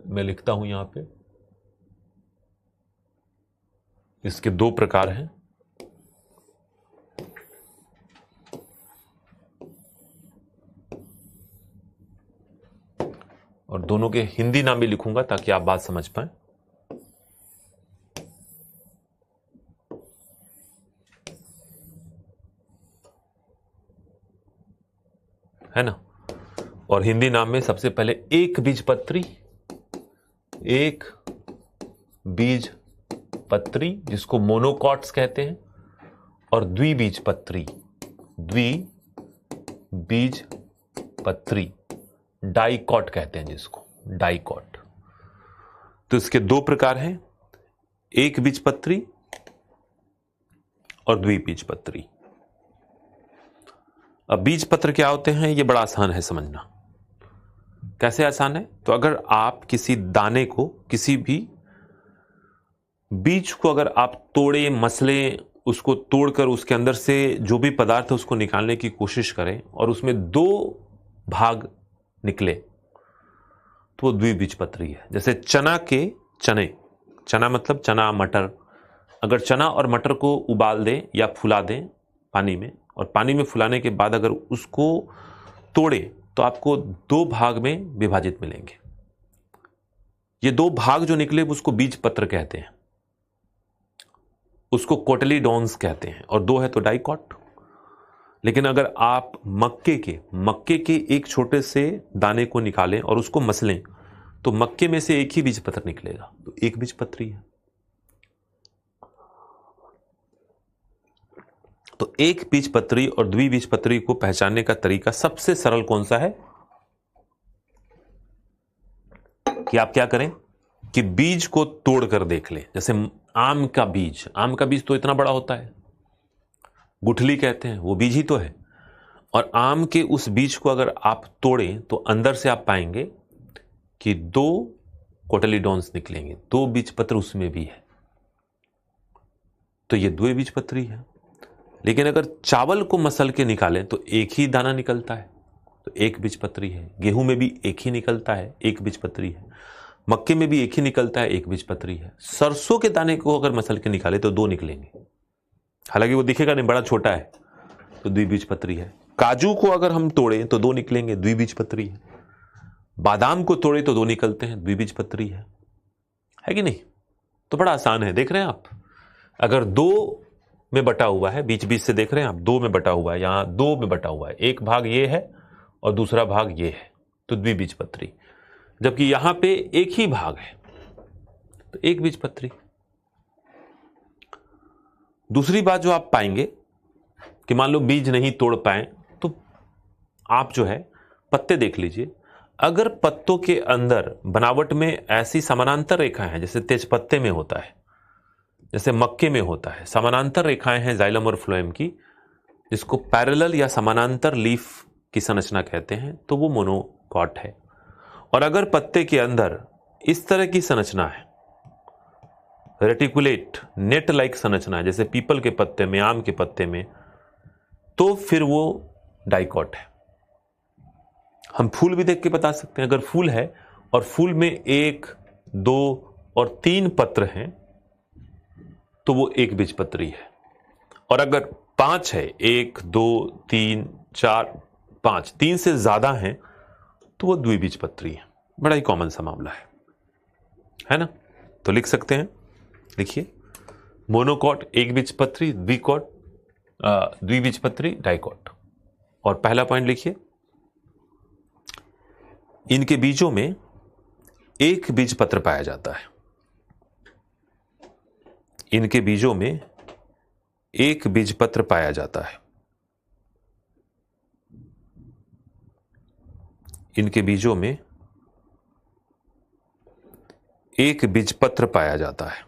मैं लिखता हूं यहां पे, इसके दो प्रकार हैं। और दोनों के हिंदी नाम भी लिखूंगा ताकि आप बात समझ पाए। है ना। और हिंदी नाम में सबसे पहले एक बीजपत्री, एक बीजपत्री जिसको मोनोकॉट्स कहते हैं, और द्विबीजपत्री, द्विबीजपत्री डाइकॉट कहते हैं जिसको, डाइकॉट। तो इसके दो प्रकार हैं, एक बीजपत्री और द्विबीजपत्री। अब बीजपत्र क्या होते हैं, ये बड़ा आसान है समझना। कैसे आसान है? तो अगर आप किसी दाने को, किसी भी बीज को अगर आप तोड़े, मसले, उसको तोड़कर उसके अंदर से जो भी पदार्थ है उसको निकालने की कोशिश करें और उसमें दो भाग निकले तो वो द्विबीजपत्री है। जैसे चना के चने, चना मतलब चना मटर, अगर चना और मटर को उबाल दें या फुला दें पानी में, और पानी में फुलाने के बाद अगर उसको तोड़े तो आपको दो भाग में विभाजित मिलेंगे। ये दो भाग जो निकले उसको बीजपत्र कहते हैं, उसको कोटिलीडॉन्स कहते हैं, और दो है तो डाइकॉट। लेकिन अगर आप मक्के के एक छोटे से दाने को निकालें और उसको मसलें तो मक्के में से एक ही बीजपत्र निकलेगा, तो एक बीजपत्री है। तो एक बीजपत्री और द्विबीजपत्री को पहचानने का तरीका सबसे सरल कौन सा है कि आप क्या करें कि बीज को तोड़कर देख लें। जैसे आम का बीज तो इतना बड़ा होता है, गुठली कहते हैं, वो बीज ही तो है। और आम के उस बीज को अगर आप तोड़ें तो अंदर से आप पाएंगे कि दो कोटिलीडॉन्स निकलेंगे, दो बीजपत्र उसमें भी है, तो ये द्विबीजपत्री है। लेकिन अगर चावल को मसल के निकालें तो एक ही दाना निकलता है, तो एक बीजपत्री है। गेहूं में भी एक ही निकलता है, एक बीजपत्री है। मक्के में भी एक ही निकलता है, एक बीजपत्री है। सरसों के दाने को अगर मसल के निकाले तो दो निकलेंगे, हालांकि वो दिखेगा नहीं, बड़ा छोटा है, तो द्विबीजपत्री है। काजू को अगर हम तोड़ें तो दो निकलेंगे, द्विबीजपत्री है। बादाम को तोड़े तो दो निकलते हैं, द्विबीजपत्री है कि नहीं? तो बड़ा आसान है, देख रहे हैं आप। अगर दो में बटा हुआ है, बीच बीच से देख रहे हैं आप, दो में बटा हुआ है, यहां दो में बटा हुआ है, एक भाग ये है और दूसरा भाग ये है, तो द्विबीजपत्री। जबकि यहां पे एक ही भाग है तो एक बीजपत्री। दूसरी बात जो आप पाएंगे कि मान लो बीज नहीं तोड़ पाए तो आप जो है पत्ते देख लीजिए। अगर पत्तों के अंदर बनावट में ऐसी समानांतर रेखाएं हैं, जैसे तेजपत्ते में होता है, जैसे मक्के में होता है, समानांतर रेखाएं हैं जाइलम और फ्लोएम की, जिसको पैरेलल या समानांतर लीफ की संरचना कहते हैं, तो वो मोनोकॉट है। और अगर पत्ते के अंदर इस तरह की संरचना है, रेटिकुलेट नेट लाइक संरचना है, जैसे पीपल के पत्ते में, आम के पत्ते में, तो फिर वो डाइकॉट है। हम फूल भी देख के बता सकते हैं। अगर फूल है और फूल में एक, दो और तीन पत्र हैं तो वो एक बीजपत्री है। और अगर पांच है, एक, दो, तीन, चार, पांच, तीन से ज्यादा हैं तो वो द्विबीजपत्री है। बड़ा ही कॉमन सा मामला है ना। तो लिख सकते हैं, लिखिए, मोनोकॉट एक बीजपत्री, द्विबीजपत्री डाइकॉट। और पहला पॉइंट लिखिए, इनके बीजों में एक बीजपत्र पाया जाता है। इनके बीजों में एक बीजपत्र पाया जाता है। इनके बीजों में एक बीजपत्र पाया जाता है।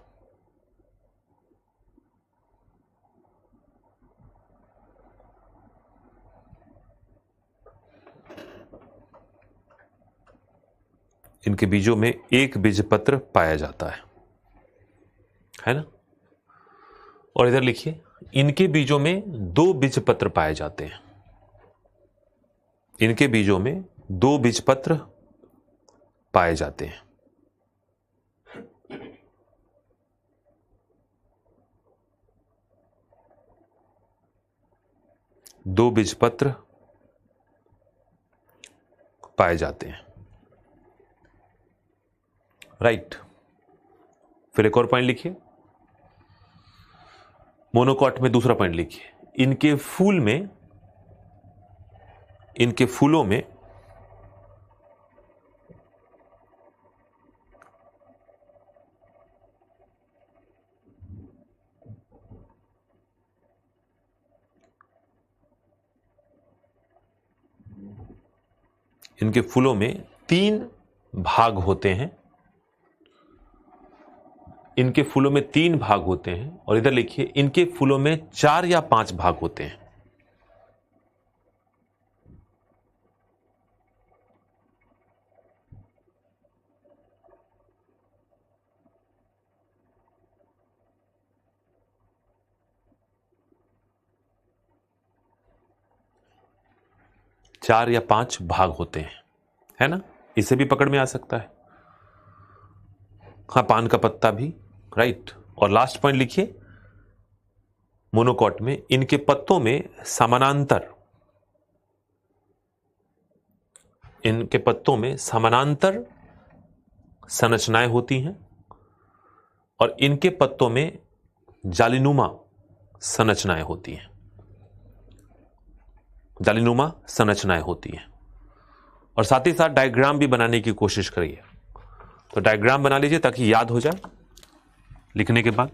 इनके बीजों में एक बीजपत्र पाया जाता है ना। और इधर लिखिए, इनके बीजों में दो बीजपत्र पाए जाते हैं। इनके बीजों में दो बीजपत्र पाए जाते हैं। दो बीजपत्र पाए जाते हैं, राइट। फिर एक और पॉइंट लिखिए, मोनोकॉट में दूसरा पॉइंट लिखिए, इनके फूलों में इनके फूलों में तीन भाग होते हैं। इनके फूलों में तीन भाग होते हैं। और इधर लिखिए, इनके फूलों में 4 या 5 भाग होते हैं। चार या 5 भाग होते हैं, है ना। इसे भी पकड़ में आ सकता है। हाँ, पान का पत्ता भी, राइट। और लास्ट पॉइंट लिखिए, मोनोकॉट में इनके पत्तों में समानांतर संरचनाएं होती हैं और इनके पत्तों में जालीनुमा संरचनाएं होती हैं। और साथ ही साथ डायग्राम भी बनाने की कोशिश करिए। तो डायग्राम बना लीजिए ताकि याद हो जाए लिखने के बाद।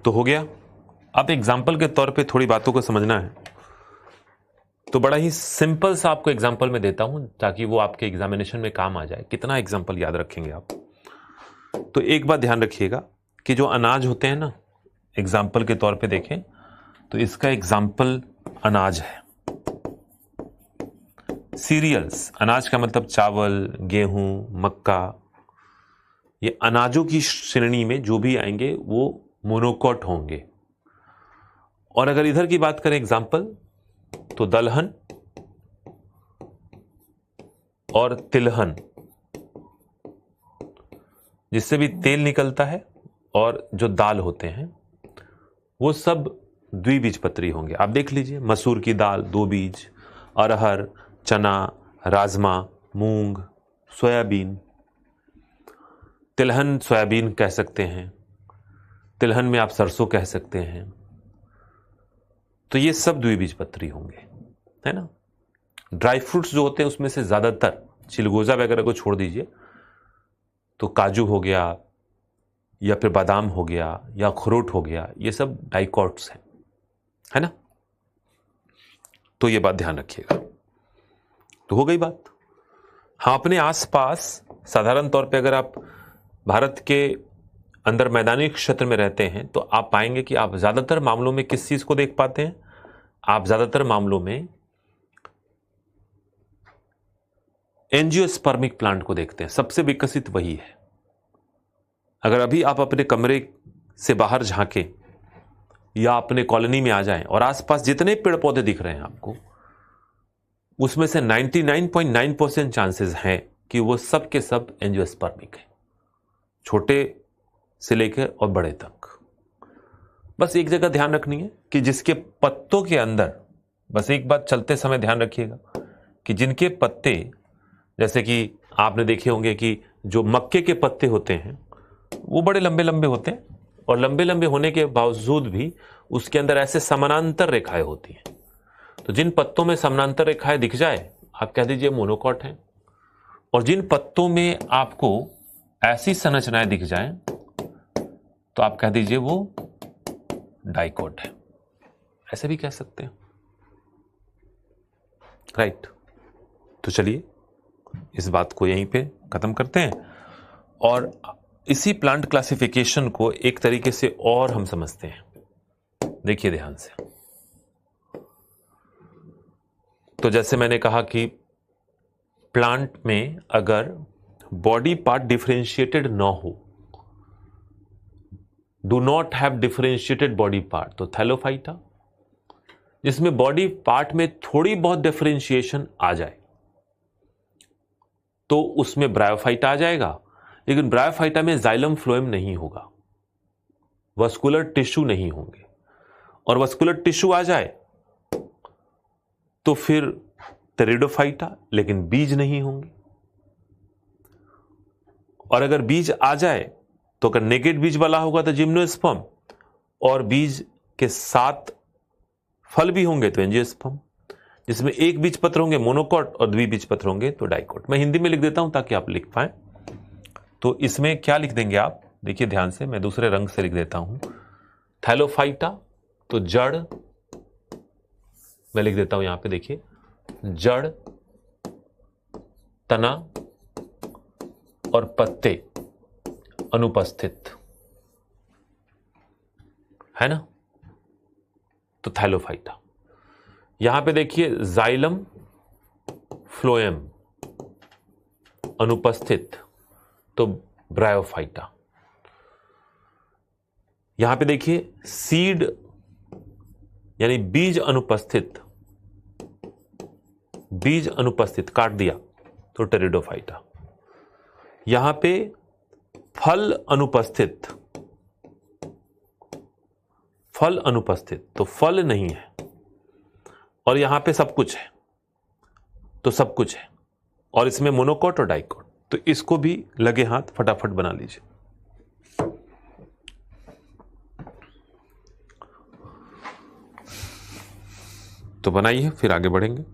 तो हो गया। अब एग्जाम्पल के तौर पे थोड़ी बातों को समझना है, तो बड़ा ही सिंपल सा आपको एग्जाम्पल में देता हूं ताकि वो आपके एग्जामिनेशन में काम आ जाए। कितना एग्जाम्पल याद रखेंगे आप? तो एक बात ध्यान रखिएगा कि जो अनाज होते हैं ना, एग्जाम्पल के तौर पे देखें तो इसका एग्जाम्पल अनाज है। सीरियल्स, अनाज का मतलब चावल, गेहूं, मक्का, ये अनाजों की श्रेणी में जो भी आएंगे वो मोनोकॉट होंगे। और अगर इधर की बात करें एग्जाम्पल, तो दलहन और तिलहन, जिससे भी तेल निकलता है, और जो दाल होते हैं वो सब द्विबीजपत्री होंगे। आप देख लीजिए, मसूर की दाल 2 बीज, अरहर, चना, राजमा, मूंग, सोयाबीन। तिलहन सोयाबीन कह सकते हैं, तिलहन में आप सरसों कह सकते हैं। तो ये सब द्विबीजपत्री होंगे, है ना। ड्राई फ्रूट्स जो होते हैं उसमें से ज्यादातर, चिलगोजा वगैरह को छोड़ दीजिए, तो काजू हो गया या फिर बादाम हो गया या अखरोट हो गया, ये सब डाइकॉट्स हैं, है ना। तो ये बात ध्यान रखिएगा। तो हो गई बात। हाँ, अपने आसपास साधारण तौर पे अगर आप भारत के अंदर मैदानी क्षेत्र में रहते हैं तो आप पाएंगे कि आप ज्यादातर मामलों में किस चीज को देख पाते हैं? आप ज्यादातर मामलों में एंजियोस्पर्मिक प्लांट को देखते हैं। सबसे विकसित वही है। अगर अभी आप अपने कमरे से बाहर झांकें या अपने कॉलोनी में आ जाएं और आसपास जितने पेड़ पौधे दिख रहे हैं आपको, उसमें से 99.9% चांसेस हैं कि वो सब के सब एंजियोस्पर्मिक है, छोटे से लेकर और बड़े तक। बस एक जगह ध्यान रखनी है कि जिसके पत्तों के अंदर, बस एक बात चलते समय ध्यान रखिएगा कि जिनके पत्ते, जैसे कि आपने देखे होंगे कि जो मक्के के पत्ते होते हैं वो बड़े लंबे लंबे होते हैं, और लंबे लंबे होने के बावजूद भी उसके अंदर ऐसे समानांतर रेखाएं होती हैं। तो जिन पत्तों में समानांतर रेखाएं दिख जाए आप कह दीजिए मोनोकॉट है, और जिन पत्तों में आपको ऐसी संरचनाएं दिख जाएं तो आप कह दीजिए वो डाइकोट है। ऐसे भी कह सकते हैं, राइट। तो चलिए इस बात को यहीं पे खत्म करते हैं और इसी प्लांट क्लासिफिकेशन को एक तरीके से और हम समझते हैं। देखिए ध्यान से। तो जैसे मैंने कहा कि प्लांट में अगर बॉडी पार्ट डिफरेंशिएटेड ना हो, do not have differentiated body part, तो थैलोफाइटा। जिसमें बॉडी पार्ट में थोड़ी बहुत डिफरेंशिएशन आ जाए तो उसमें ब्रायोफाइटा आ जाएगा, लेकिन ब्रायोफाइटा में जाइलम फ्लोएम नहीं होगा, वस्कुलर टिश्यू नहीं होंगे। और वस्कुलर टिश्यू आ जाए तो फिर टेरिडोफाइटा, लेकिन बीज नहीं होंगे। और अगर बीज आ जाए तो अगर नेकेड बीज वाला होगा तो जिम्नोस्पर्म, और बीज के साथ फल भी होंगे तो एंजियोस्पर्म। जिसमें एक बीज पत्र होंगे मोनोकॉट और द्विबीज पत्र होंगे तो डाइकोट। मैं हिंदी में लिख देता हूं ताकि आप लिख पाए। तो इसमें क्या लिख देंगे आप, देखिए ध्यान से, मैं दूसरे रंग से लिख देता हूं। थैलोफाइटा तो जड़, मैं लिख देता हूं यहां पे, देखिए जड़, तना और पत्ते अनुपस्थित है ना, तो थैलोफाइटा। यहां पे देखिए जाइलम फ्लोएम अनुपस्थित तो ब्रायोफाइटा। यहां पे देखिए सीड यानी बीज अनुपस्थित, बीज अनुपस्थित काट दिया तो टेरिडोफाइटा। यहां पे फल अनुपस्थित, फल अनुपस्थित तो फल नहीं है। और यहां पे सब कुछ है तो सब कुछ है, और इसमें मोनोकॉट और डाइकोट, तो इसको भी लगे हाथ फटाफट बना लीजिए। तो बनाइए, फिर आगे बढ़ेंगे।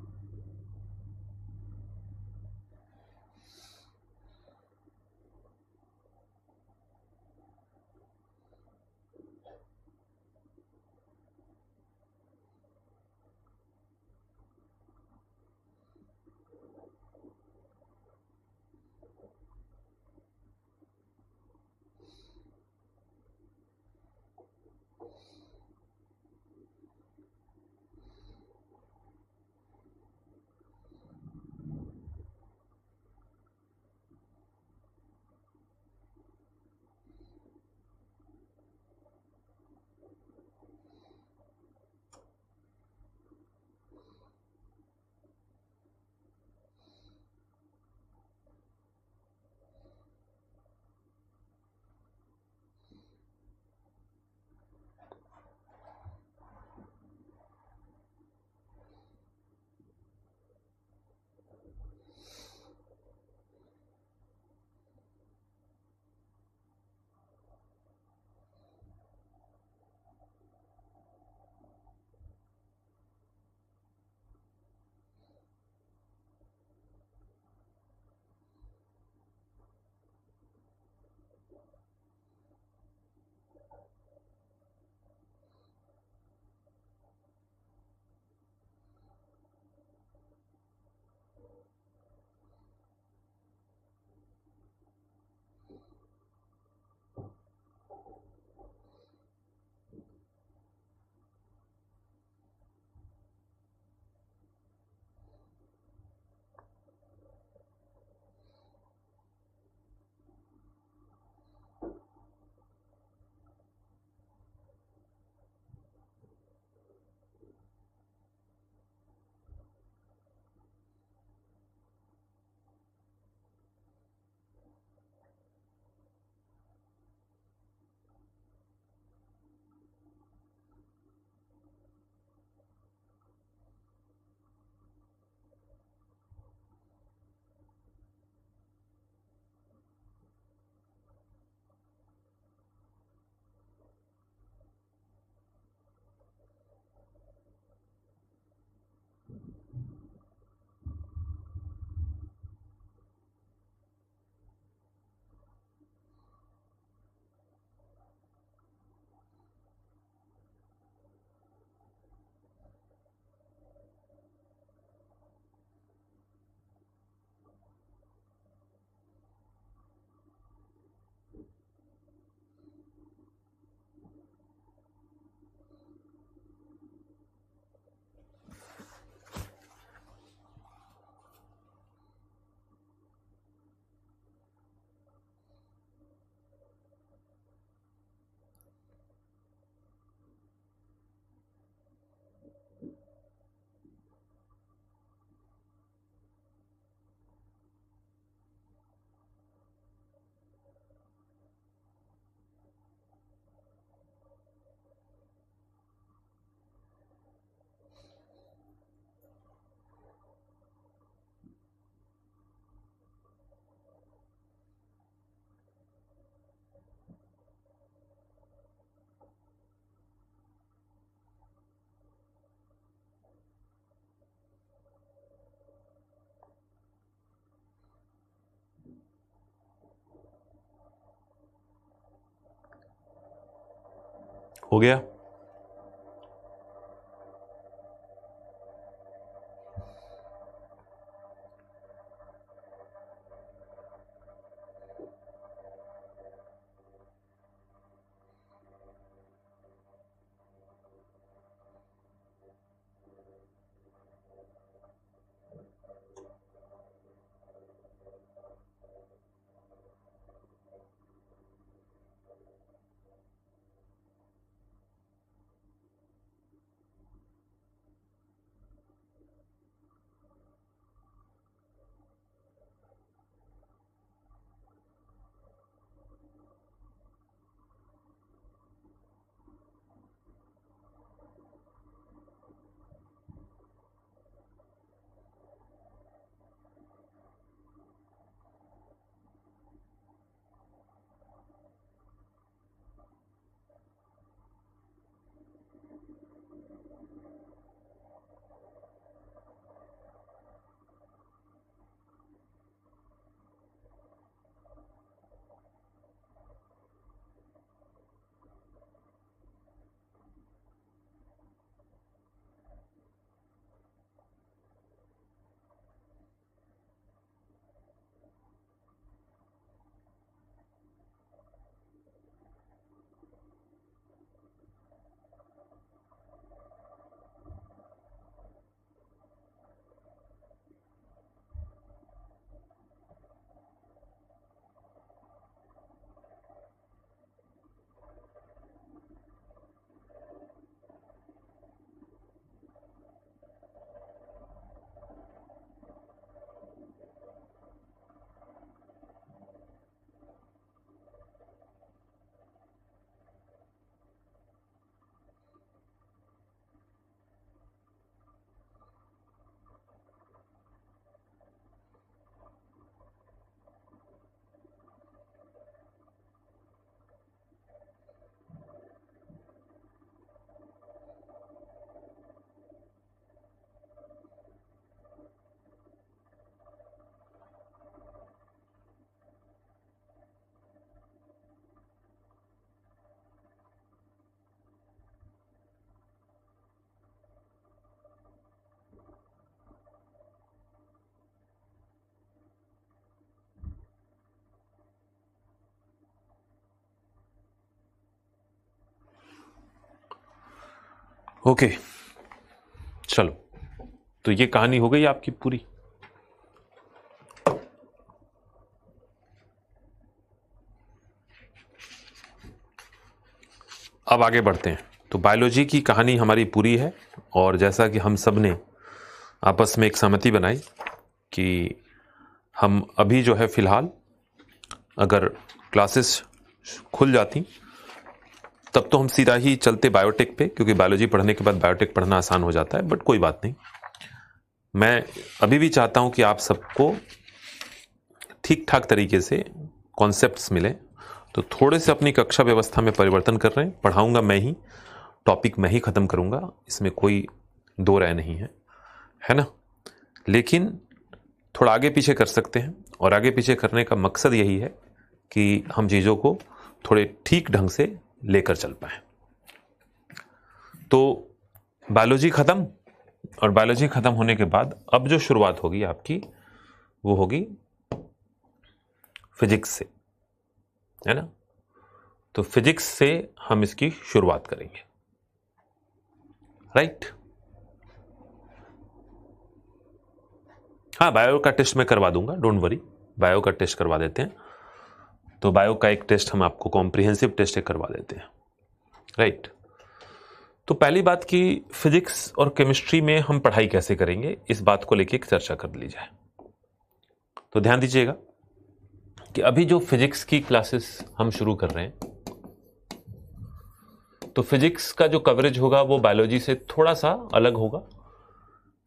हो गया? ओके, चलो, तो ये कहानी हो गई आपकी पूरी। अब आगे बढ़ते हैं। तो बायोलॉजी की कहानी हमारी पूरी है, और जैसा कि हम सब ने आपस में एक सहमति बनाई कि हम अभी जो है फ़िलहाल अगर क्लासेस खुल जाती तब तो हम सीधा ही चलते बायोटेक पे, क्योंकि बायोलॉजी पढ़ने के बाद बायोटेक पढ़ना आसान हो जाता है। बट कोई बात नहीं, मैं अभी भी चाहता हूं कि आप सबको ठीक ठाक तरीके से कॉन्सेप्ट्स मिले, तो थोड़े से अपनी कक्षा व्यवस्था में परिवर्तन कर रहे हैं। पढ़ाऊंगा मैं ही, टॉपिक मैं ही ख़त्म करूंगा, इसमें कोई दो राय नहीं है, है ना। लेकिन थोड़ा आगे पीछे कर सकते हैं, और आगे पीछे करने का मकसद यही है कि हम चीज़ों को थोड़े ठीक ढंग से लेकर चल पाए। तो बायोलॉजी ख़त्म, और बायोलॉजी ख़त्म होने के बाद अब जो शुरुआत होगी आपकी वो होगी फिजिक्स से, है ना। तो फिजिक्स से हम इसकी शुरुआत करेंगे, राइट। हाँ, बायो का टेस्ट मैं करवा दूंगा, डोंट वरी, बायो का टेस्ट करवा देते हैं। तो बायो का एक टेस्ट हम आपको कॉम्प्रिहेंसिव टेस्ट करवा देते हैं, राइट। तो पहली बात कि फिजिक्स और केमिस्ट्री में हम पढ़ाई कैसे करेंगे, इस बात को लेकर एक चर्चा कर ली जाए। तो ध्यान दीजिएगा कि अभी जो फिजिक्स की क्लासेस हम शुरू कर रहे हैं, तो फिजिक्स का जो कवरेज होगा वो बायोलॉजी से थोड़ा सा अलग होगा।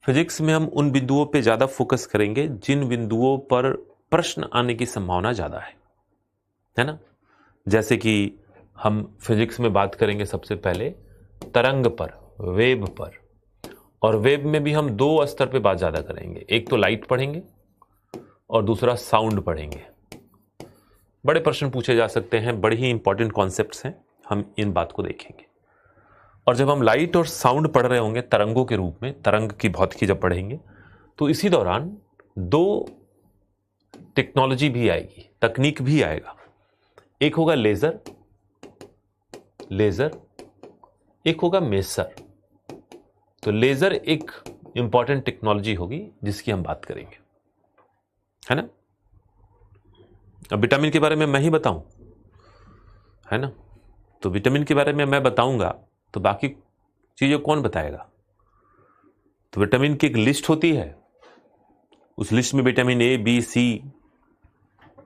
फिजिक्स में हम उन बिंदुओं पे ज़्यादा फोकस करेंगे जिन बिंदुओं पर प्रश्न आने की संभावना ज़्यादा है ना। जैसे कि हम फिजिक्स में बात करेंगे सबसे पहले तरंग पर, वेव पर, और वेव में भी हम दो स्तर पे बात ज़्यादा करेंगे। एक तो लाइट पढ़ेंगे और दूसरा साउंड पढ़ेंगे। बड़े प्रश्न पूछे जा सकते हैं, बड़े ही इंपॉर्टेंट कॉन्सेप्ट्स हैं, हम इन बात को देखेंगे। और जब हम लाइट और साउंड पढ़ रहे होंगे तरंगों के रूप में, तरंग की भौतिकी जब पढ़ेंगे, तो इसी दौरान दो टेक्नोलॉजी भी आएगी, तकनीक भी आएगा। एक होगा लेजर, एक होगा मेसर। तो लेजर एक इंपॉर्टेंट टेक्नोलॉजी होगी जिसकी हम बात करेंगे, है ना। अब विटामिन के बारे में मैं ही बताऊं, है ना। तो विटामिन के बारे में मैं बताऊंगा तो बाकी चीजें कौन बताएगा। तो विटामिन की एक लिस्ट होती है, उस लिस्ट में विटामिन ए, बी, सी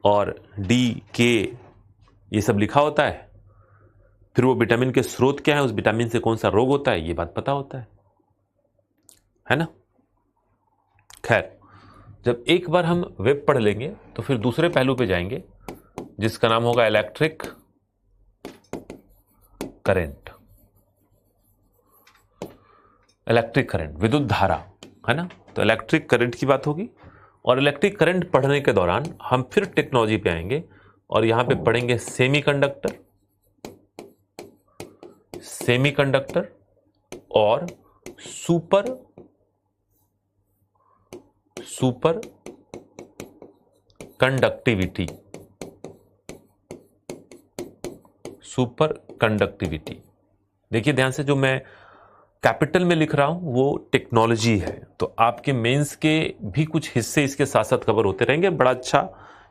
और डी, के ये सब लिखा होता है। फिर वो विटामिन के स्रोत क्या है, उस विटामिन से कौन सा रोग होता है, ये बात पता होता है ना। खैर, जब एक बार हम वेब पढ़ लेंगे तो फिर दूसरे पहलू पे जाएंगे जिसका नाम होगा इलेक्ट्रिक करंट। इलेक्ट्रिक करंट, विद्युत धारा, है ना। तो इलेक्ट्रिक करंट की बात होगी और इलेक्ट्रिक करंट पढ़ने के दौरान हम फिर टेक्नोलॉजी पे आएंगे और यहां पे पढ़ेंगे सेमीकंडक्टर और सुपर कंडक्टिविटी। देखिए ध्यान से, जो मैं कैपिटल में लिख रहा हूं वो टेक्नोलॉजी है, तो आपके मेंस के भी कुछ हिस्से इसके साथ साथ कवर होते रहेंगे। बड़ा अच्छा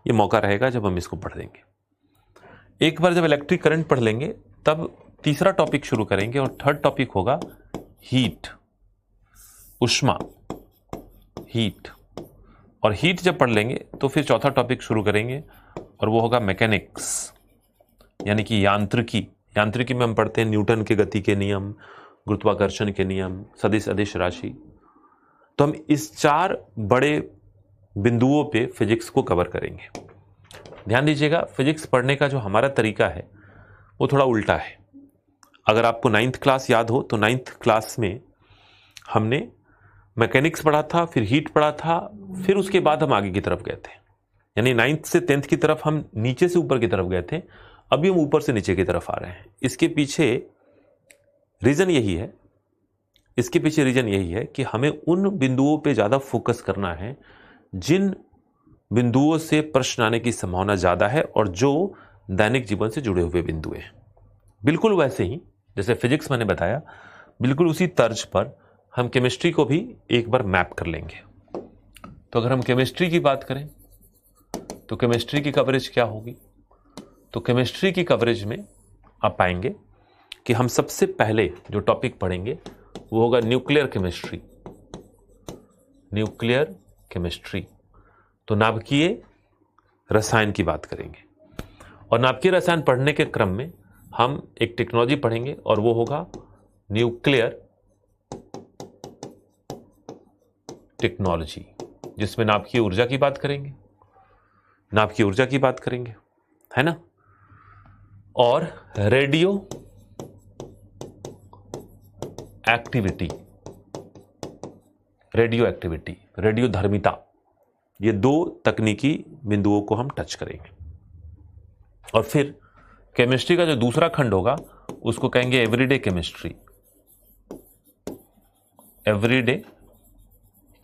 ये मौका रहेगा जब हम इसको पढ़ लेंगे। एक बार जब इलेक्ट्रिक करंट पढ़ लेंगे तब तीसरा टॉपिक शुरू करेंगे और थर्ड टॉपिक होगा हीट, उष्मा, हीट। और हीट जब पढ़ लेंगे तो फिर चौथा टॉपिक शुरू करेंगे और वो होगा मैकेनिक्स, यानी कि यांत्रिकी। यांत्रिकी में हम पढ़ते हैं न्यूटन के गति के नियम, गुरुत्वाकर्षण के नियम, सदिश अदिश राशि। तो हम इस 4 बड़े बिंदुओं पे फिजिक्स को कवर करेंगे। ध्यान दीजिएगा, फिजिक्स पढ़ने का जो हमारा तरीका है वो थोड़ा उल्टा है। अगर आपको 9th क्लास याद हो तो 9th क्लास में हमने मैकेनिक्स पढ़ा था, फिर हीट पढ़ा था, फिर उसके बाद हम आगे की तरफ गए थे। यानी 9th से 10th की तरफ हम नीचे से ऊपर की तरफ गए थे, अभी हम ऊपर से नीचे की तरफ आ रहे हैं। इसके पीछे रीजन यही है कि हमें उन बिंदुओं पे ज्यादा फोकस करना है जिन बिंदुओं से प्रश्न आने की संभावना ज्यादा है और जो दैनिक जीवन से जुड़े हुए बिंदु हैं। बिल्कुल वैसे ही जैसे फिजिक्स मैंने बताया, बिल्कुल उसी तर्ज पर हम केमिस्ट्री को भी एक बार मैप कर लेंगे। तो अगर हम केमिस्ट्री की बात करें तो केमिस्ट्री की कवरेज क्या होगी। तो केमिस्ट्री की कवरेज में आप पाएंगे कि हम सबसे पहले जो टॉपिक पढ़ेंगे वो होगा न्यूक्लियर केमिस्ट्री। तो नाभिकीय रसायन की बात करेंगे और नाभिकीय रसायन पढ़ने के क्रम में हम एक टेक्नोलॉजी पढ़ेंगे और वो होगा न्यूक्लियर टेक्नोलॉजी, जिसमें नाभिकीय ऊर्जा की बात करेंगे, है ना। और रेडियो एक्टिविटी, रेडियो धर्मिता, ये 2 तकनीकी बिंदुओं को हम टच करेंगे। और फिर केमिस्ट्री का जो दूसरा खंड होगा उसको कहेंगे एवरीडे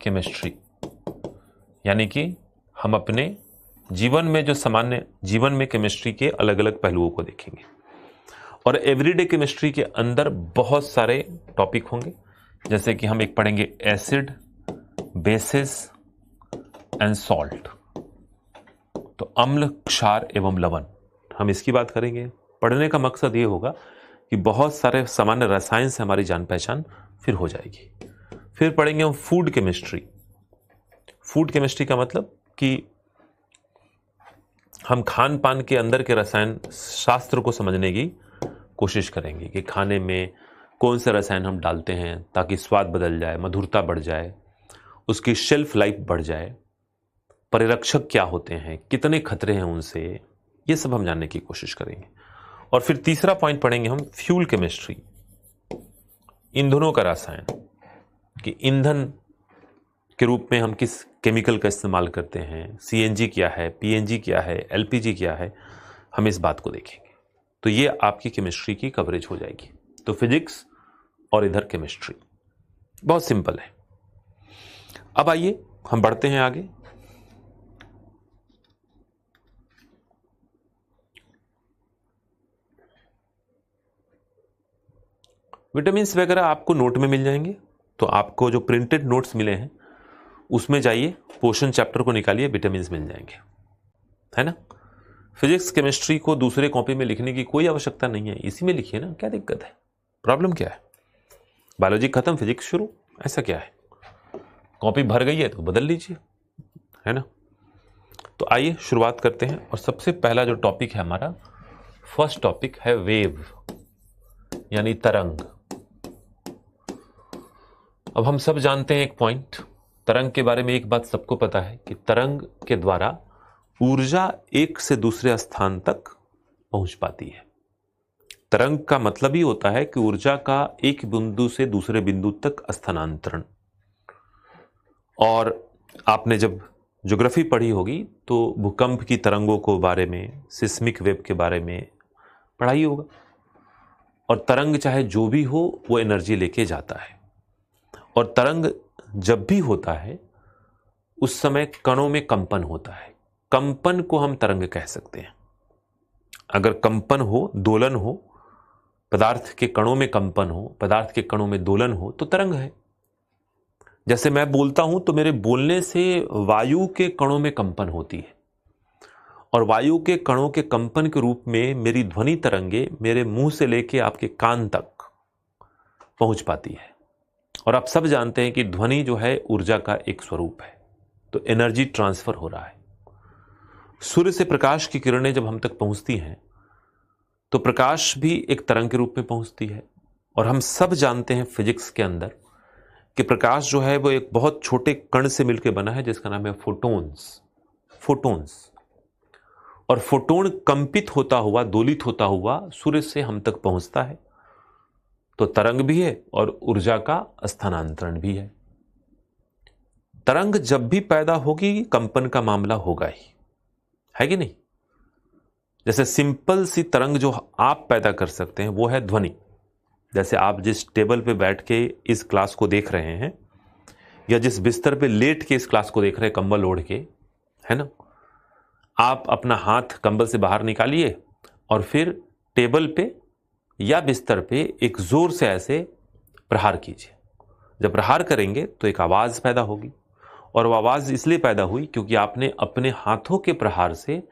केमिस्ट्री, यानी कि हम अपने जीवन में जो सामान्य जीवन में केमिस्ट्री के अलग अलग पहलुओं को देखेंगे। और एवरीडे केमिस्ट्री के अंदर बहुत सारे टॉपिक होंगे, जैसे कि हम एक पढ़ेंगे एसिड, बेसिस एंड सॉल्ट। तो अम्ल, क्षार एवं लवण, हम इसकी बात करेंगे। पढ़ने का मकसद ये होगा कि बहुत सारे सामान्य रसायन से हमारी जान पहचान फिर हो जाएगी। फिर पढ़ेंगे हम फूड केमिस्ट्री का मतलब कि हम खान पान के अंदर के रसायन शास्त्र को समझने की कोशिश करेंगे कि खाने में कौन से रसायन हम डालते हैं ताकि स्वाद बदल जाए, मधुरता बढ़ जाए, उसकी शेल्फ लाइफ बढ़ जाए, परिरक्षक क्या होते हैं, कितने खतरे हैं उनसे, ये सब हम जानने की कोशिश करेंगे। और फिर तीसरा पॉइंट पढ़ेंगे हम फ्यूल केमिस्ट्री, ईंधनों का रसायन, कि ईंधन के रूप में हम किस केमिकल का इस्तेमाल करते हैं, सीएनजी क्या है, पीएनजी क्या है, एलपीजी क्या है, हम इस बात को देखेंगे। तो ये आपकी केमिस्ट्री की कवरेज हो जाएगी। तो फिजिक्स और इधर केमिस्ट्री। बहुत सिंपल है। अब आइए हम बढ़ते हैं आगे। विटामिन्स वगैरह आपको नोट में मिल जाएंगे, तो आपको जो प्रिंटेड नोट्स मिले हैं उसमें जाइए, पोषण चैप्टर को निकालिए, विटामिन्स मिल जाएंगे, है ना। फिजिक्स केमिस्ट्री को दूसरे कॉपी में लिखने की कोई आवश्यकता नहीं है, इसी में लिखिए ना, क्या दिक्कत है, प्रॉब्लम क्या है। बायोलॉजी खत्म, फिजिक्स शुरू, ऐसा क्या है। कॉपी भर गई है तो बदल लीजिए, है ना। तो आइए शुरुआत करते हैं। और सबसे पहला जो टॉपिक है हमारा, फर्स्ट टॉपिक है वेव, यानी तरंग। अब हम सब जानते हैं एक पॉइंट, तरंग के बारे में एक बात सबको पता है कि तरंग के द्वारा ऊर्जा एक से दूसरे स्थान तक पहुंच पाती है। तरंग का मतलब ही होता है कि ऊर्जा का एक बिंदु से दूसरे बिंदु तक स्थानांतरण। और आपने जब ज्योग्राफी पढ़ी होगी तो भूकंप की तरंगों को बारे में, सिस्मिक वेव के बारे में पढ़ाई होगा। और तरंग चाहे जो भी हो वो एनर्जी लेके जाता है। और तरंग जब भी होता है उस समय कणों में कंपन होता है, कंपन को हम तरंग कह सकते हैं। अगर कंपन हो, दोलन हो, पदार्थ के कणों में कंपन हो, पदार्थ के कणों में दोलन हो, तो तरंग है। जैसे मैं बोलता हूं तो मेरे बोलने से वायु के कणों में कंपन होती है, और वायु के कणों के कंपन के रूप में मेरी ध्वनि तरंगे मेरे मुंह से लेके आपके कान तक पहुंच पाती है। और आप सब जानते हैं कि ध्वनि जो है ऊर्जा का एक स्वरूप है, तो एनर्जी ट्रांसफर हो रहा है। सूर्य से प्रकाश की किरणें जब हम तक पहुंचती हैं तो प्रकाश भी एक तरंग के रूप में पहुंचती है। और हम सब जानते हैं फिजिक्स के अंदर कि प्रकाश जो है वो एक बहुत छोटे कण से मिलकर बना है जिसका नाम है फोटोन्स। फोटोन्स। और फोटोन कंपित होता हुआ, दोलित होता हुआ सूर्य से हम तक पहुंचता है, तो तरंग भी है और ऊर्जा का स्थानांतरण भी है। तरंग जब भी पैदा होगी कंपन का मामला होगा ही, है कि नहीं। जैसे सिंपल सी तरंग जो आप पैदा कर सकते हैं वो है ध्वनि। जैसे आप जिस टेबल पे बैठ के इस क्लास को देख रहे हैं, या जिस बिस्तर पे लेट के इस क्लास को देख रहे हैं कंबल ओढ़ के, है ना। आप अपना हाथ कंबल से बाहर निकालिए और फिर टेबल पे या बिस्तर पे एक जोर से ऐसे प्रहार कीजिए। जब प्रहार करेंगे तो एक आवाज पैदा होगी, और वो आवाज इसलिए पैदा हुई क्योंकि आपने अपने हाथों के प्रहार से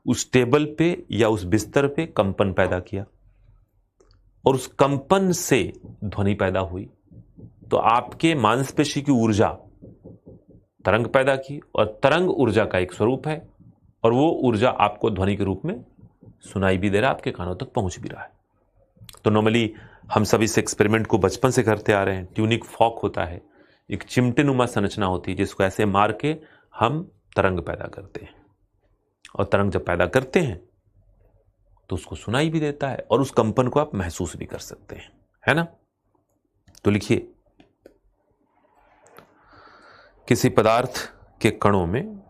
उस टेबल पे या उस बिस्तर पे कंपन पैदा किया, और उस कंपन से ध्वनि पैदा हुई। तो आपके मांसपेशी की ऊर्जा तरंग पैदा की, और तरंग ऊर्जा का एक स्वरूप है, और वो ऊर्जा आपको ध्वनि के रूप में सुनाई भी दे रहा है, आपके कानों तक पहुंच भी रहा है। तो नॉर्मली हम सब इस एक्सपेरिमेंट को बचपन से करते आ रहे हैं। ट्यूनिक फॉक होता है, एक चिमटे नुमा संरचना होती है जिसको ऐसे मार के हम तरंग पैदा करते हैं। और तरंग जब पैदा करते हैं तो उसको सुनाई भी देता है, और उस कंपन को आप महसूस भी कर सकते हैं, है ना। तो लिखिए, किसी पदार्थ के कणों में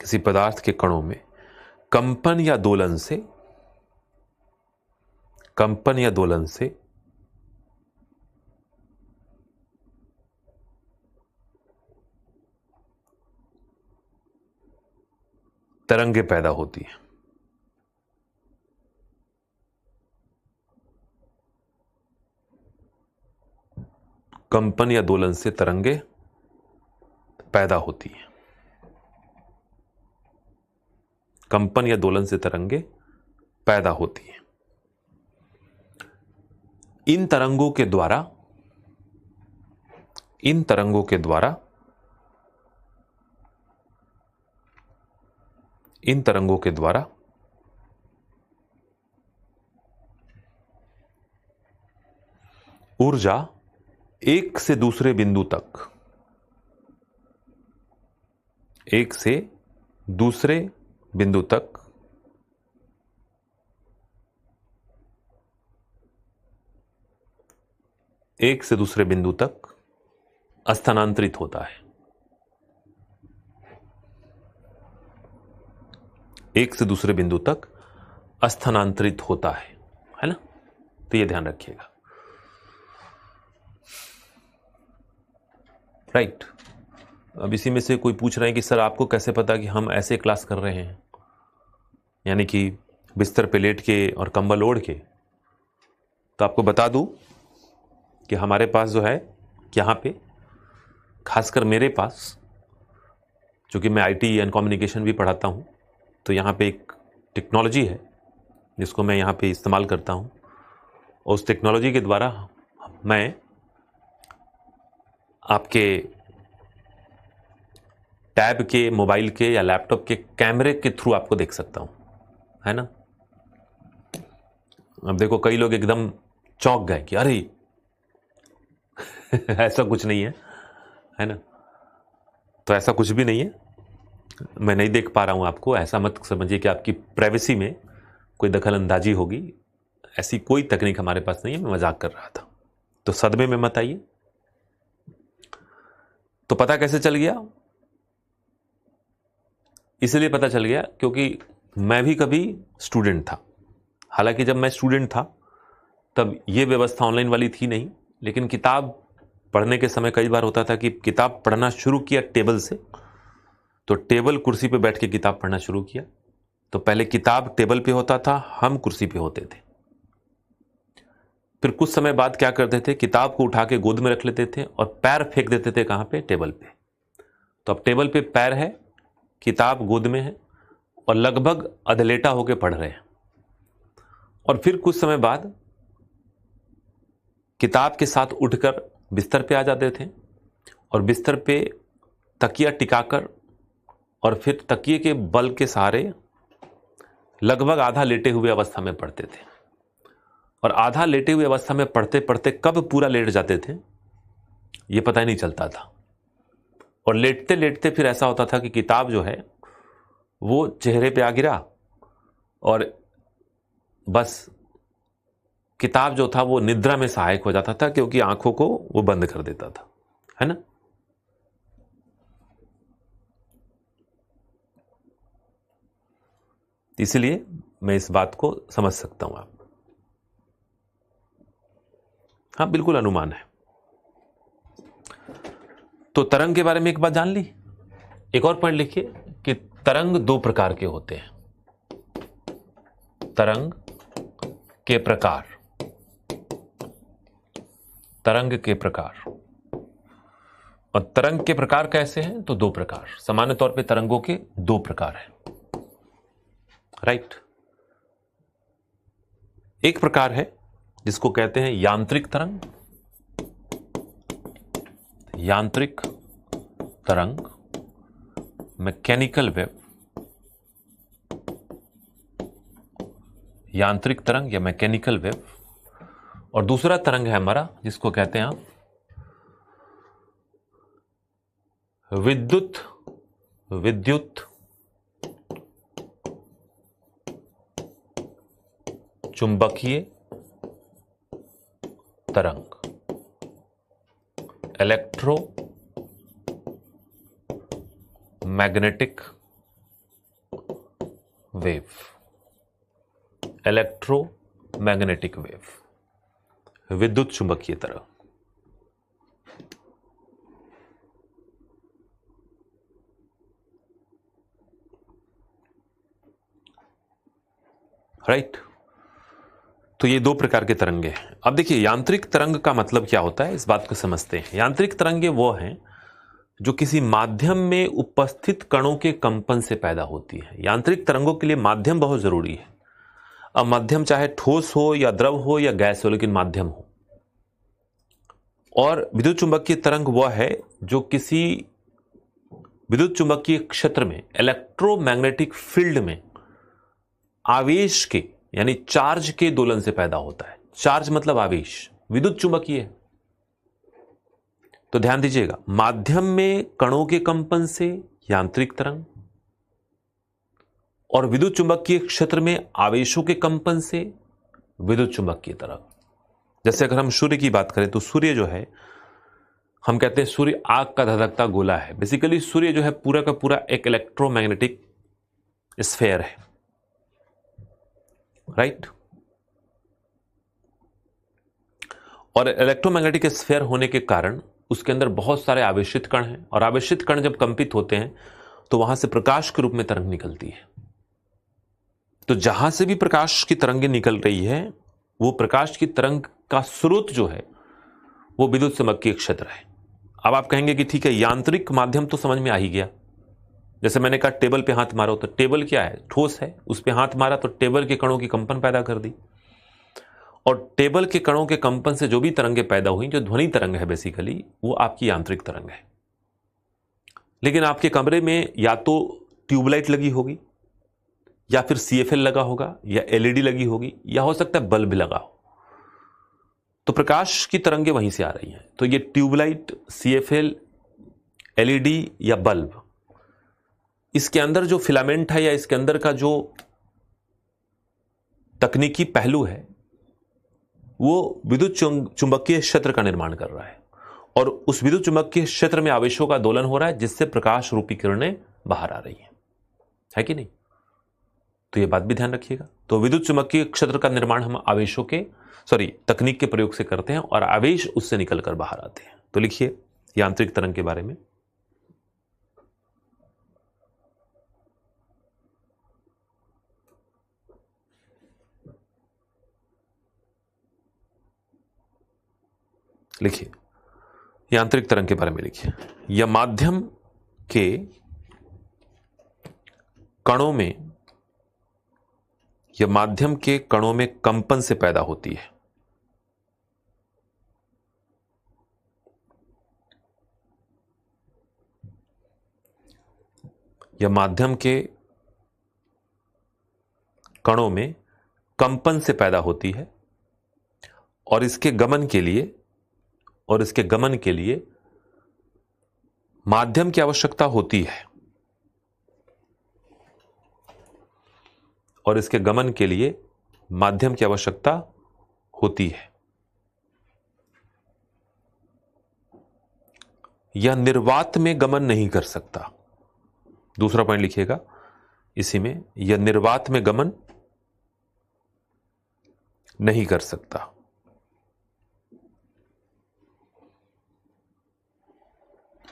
किसी पदार्थ के कणों में कंपन या दोलन से तरंगे पैदा होती हैं। कंपन या दोलन से तरंगे पैदा होती हैं। कंपन या दोलन से तरंगे पैदा होती हैं। इन तरंगों के द्वारा ऊर्जा एक से दूसरे बिंदु तक एक से दूसरे बिंदु तक स्थानांतरित होता है। एक से दूसरे बिंदु तक स्थानांतरित होता है ना? तो ये ध्यान रखिएगा। राइट। अब इसी में से कोई पूछ रहे हैं कि सर आपको कैसे पता कि हम ऐसे क्लास कर रहे हैं, यानी कि बिस्तर पे लेट के और कंबल ओढ़ के। तो आपको बता दूं कि हमारे पास जो है यहाँ पे, खासकर मेरे पास, चूँकि मैं आईटी एंड कम्युनिकेशन भी पढ़ाता हूँ, तो यहाँ पे एक टेक्नोलॉजी है जिसको मैं यहाँ पे इस्तेमाल करता हूँ, और उस टेक्नोलॉजी के द्वारा मैं आपके टैब के, मोबाइल के या लैपटॉप के कैमरे के थ्रू आपको देख सकता हूँ, है ना? अब देखो, कई लोग एकदम चौंक गए कि अरे ऐसा कुछ नहीं है ना? तो ऐसा कुछ भी नहीं है, मैं नहीं देख पा रहा हूं आपको, ऐसा मत समझिए कि आपकी प्राइवेसी में कोई दखल अंदाजी होगी। ऐसी कोई तकनीक हमारे पास नहीं है, मैं मजाक कर रहा था। तो सदमे में मत आइए। तो पता कैसे चल गया? इसलिए पता चल गया क्योंकि मैं भी कभी स्टूडेंट था। हालांकि जब मैं स्टूडेंट था तब ये व्यवस्था ऑनलाइन वाली थी नहीं, लेकिन किताब पढ़ने के समय कई बार होता था कि किताब पढ़ना शुरू किया टेबल से, तो टेबल कुर्सी पे बैठ के किताब पढ़ना शुरू किया। तो पहले किताब टेबल पे होता था, हम कुर्सी पे होते थे। फिर कुछ समय बाद क्या करते थे, किताब को उठा के गोद में रख लेते थे और पैर फेंक देते थे। कहां पे? टेबल पे। तो अब टेबल पे पैर है, किताब गोद में है और लगभग अधलेटा होके पढ़ रहे हैं। और फिर कुछ समय बाद किताब के साथ उठकर बिस्तर पे आ जाते थे और बिस्तर पे तकिया टिकाकर और फिर तकिए के बल के सहारे लगभग आधा लेटे हुए अवस्था में पढ़ते थे। और आधा लेटे हुए अवस्था में पढ़ते पढ़ते कब पूरा लेट जाते थे ये पता ही नहीं चलता था। और लेटते लेटते फिर ऐसा होता था कि किताब जो है वो चेहरे पे आ गिरा और बस किताब जो था वो निद्रा में सहायक हो जाता था, क्योंकि आंखों को वो बंद कर देता था, है ना? इसलिए मैं इस बात को समझ सकता हूं। आप, हाँ, बिल्कुल अनुमान है। तो तरंग के बारे में एक बात जान ली। एक और पॉइंट लिखिए कि तरंग दो प्रकार के होते हैं। तरंग के प्रकार, तरंग के प्रकार। और तरंग के प्रकार कैसे हैं? तो दो प्रकार। सामान्य तौर पे तरंगों के दो प्रकार हैं। राइट। एक प्रकार है जिसको कहते हैं यांत्रिक तरंग। यांत्रिक तरंग, मैकेनिकल वेव। यांत्रिक तरंग या मैकेनिकल वेव। और दूसरा तरंग है हमारा जिसको कहते हैं आप विद्युत चुंबकीय तरंग, electro magnetic wave. Electro magnetic wave, विद्युत चुंबकीय तरंग। राइट। तो ये दो प्रकार के तरंगे हैं। अब देखिए, यांत्रिक तरंग का मतलब क्या होता है, इस बात को समझते हैं। यांत्रिक तरंगे वो हैं जो किसी माध्यम में उपस्थित कणों के कंपन से पैदा होती है। यांत्रिक तरंगों के लिए माध्यम बहुत जरूरी है। अब माध्यम चाहे ठोस हो या द्रव हो या गैस हो, लेकिन माध्यम हो। और विद्युत चुंबकीय तरंग वह है जो किसी विद्युत चुंबकीय क्षेत्र में, इलेक्ट्रोमैग्नेटिक फील्ड में आवेश के, यानी चार्ज के दोलन से पैदा होता है। चार्ज मतलब आवेश, विद्युत चुंबकीय है। तो ध्यान दीजिएगा, माध्यम में कणों के कंपन से यांत्रिक तरंग, और विद्युत चुंबकीय क्षेत्र में आवेशों के कंपन से विद्युत चुंबकीय तरंग। जैसे अगर हम सूर्य की बात करें तो सूर्य जो है, हम कहते हैं सूर्य आग का धधकता गोला है। बेसिकली सूर्य जो है पूरा का पूरा एक इलेक्ट्रोमैग्नेटिक स्फीयर है, राइट। और इलेक्ट्रोमैग्नेटिक स्फीयर होने के कारण उसके अंदर बहुत सारे आवेशित कण हैं, और आवेशित कण जब कंपित होते हैं तो वहां से प्रकाश के रूप में तरंग निकलती है। तो जहां से भी प्रकाश की तरंगें निकल रही है, वो प्रकाश की तरंग का स्रोत जो है वो विद्युत चुंबकीय क्षेत्र है। अब आप कहेंगे कि ठीक है, यांत्रिक माध्यम तो समझ में आ ही गया। जैसे मैंने कहा टेबल पे हाथ मारो, तो टेबल क्या है? ठोस है। उस पे हाथ मारा तो टेबल के कणों की कंपन पैदा कर दी, और टेबल के कणों के कंपन से जो भी तरंगें पैदा हुई, जो ध्वनि तरंग है बेसिकली, वो आपकी यांत्रिक तरंग है। लेकिन आपके कमरे में या तो ट्यूबलाइट लगी होगी, या फिर सीएफएल लगा होगा, या एलईडी लगी होगी, या हो सकता है बल्ब लगा हो, तो प्रकाश की तरंगें वहीं से आ रही हैं। तो ये ट्यूबलाइट, सीएफएल, एलईडी या बल्ब, इसके अंदर जो फिलामेंट है या इसके अंदर का जो तकनीकी पहलू है, वो विद्युत चुंबकीय क्षेत्र का निर्माण कर रहा है, और उस विद्युत चुंबकीय क्षेत्र में आवेशों का दोलन हो रहा है, जिससे प्रकाश रूपी किरणें बाहर आ रही हैं, है कि नहीं? तो ये बात भी ध्यान रखिएगा। तो विद्युत चुंबकीय क्षेत्र का निर्माण हम आवेशों के तकनीक के प्रयोग से करते हैं, और आवेश उससे निकलकर बाहर आते हैं। तो लिखिए यांत्रिक तरंग के बारे में। लिखिए यांत्रिक तरंग के बारे में लिखिए। यह माध्यम के कणों में, यह माध्यम के कणों में कंपन से पैदा होती है। यह माध्यम के कणों में कंपन से पैदा होती है, और इसके गमन के लिए माध्यम की आवश्यकता होती है, और इसके गमन के लिए माध्यम की आवश्यकता होती है। यह निर्वात में गमन नहीं कर सकता। दूसरा पॉइंट लिखिएगा इसी में, यह निर्वात में गमन नहीं कर सकता।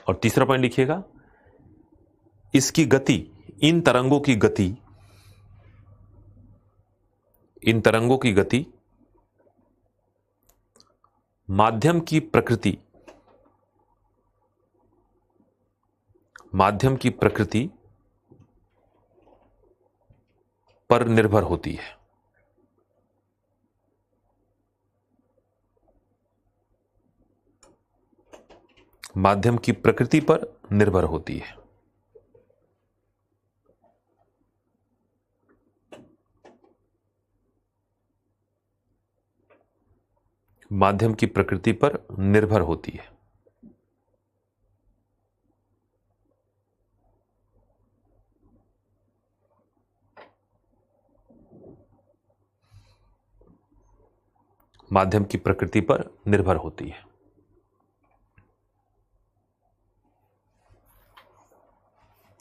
और तीसरा पॉइंट लिखिएगा, इसकी गति, इन तरंगों की गति, इन तरंगों की गति माध्यम की प्रकृति, माध्यम की प्रकृति पर निर्भर होती है। माध्यम की प्रकृति पर निर्भर होती है। माध्यम की प्रकृति पर निर्भर होती है। माध्यम की प्रकृति पर निर्भर होती है।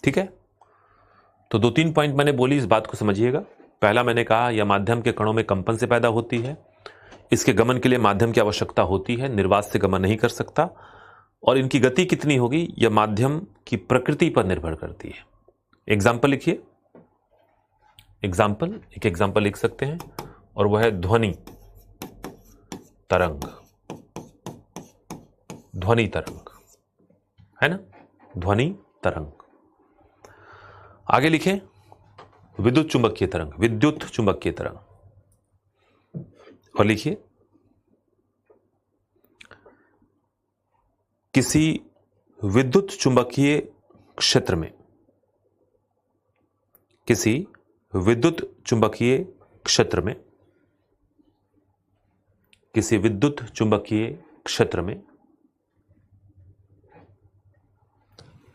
ठीक है, तो 2-3 पॉइंट मैंने बोली, इस बात को समझिएगा। पहला मैंने कहा यह माध्यम के कणों में कंपन से पैदा होती है, इसके गमन के लिए माध्यम की आवश्यकता होती है, निर्वात से गमन नहीं कर सकता, और इनकी गति कितनी होगी यह माध्यम की प्रकृति पर निर्भर करती है। एग्जाम्पल लिखिए, एक एग्जाम्पल लिख सकते हैं, और वह है ध्वनि तरंग। ध्वनि तरंग है ना, ध्वनि तरंग। आगे लिखें विद्युत चुंबकीय तरंग, विद्युत चुंबकीय तरंग, और लिखिए किसी विद्युत चुंबकीय क्षेत्र में, किसी विद्युत चुंबकीय क्षेत्र में, किसी विद्युत चुंबकीय क्षेत्र में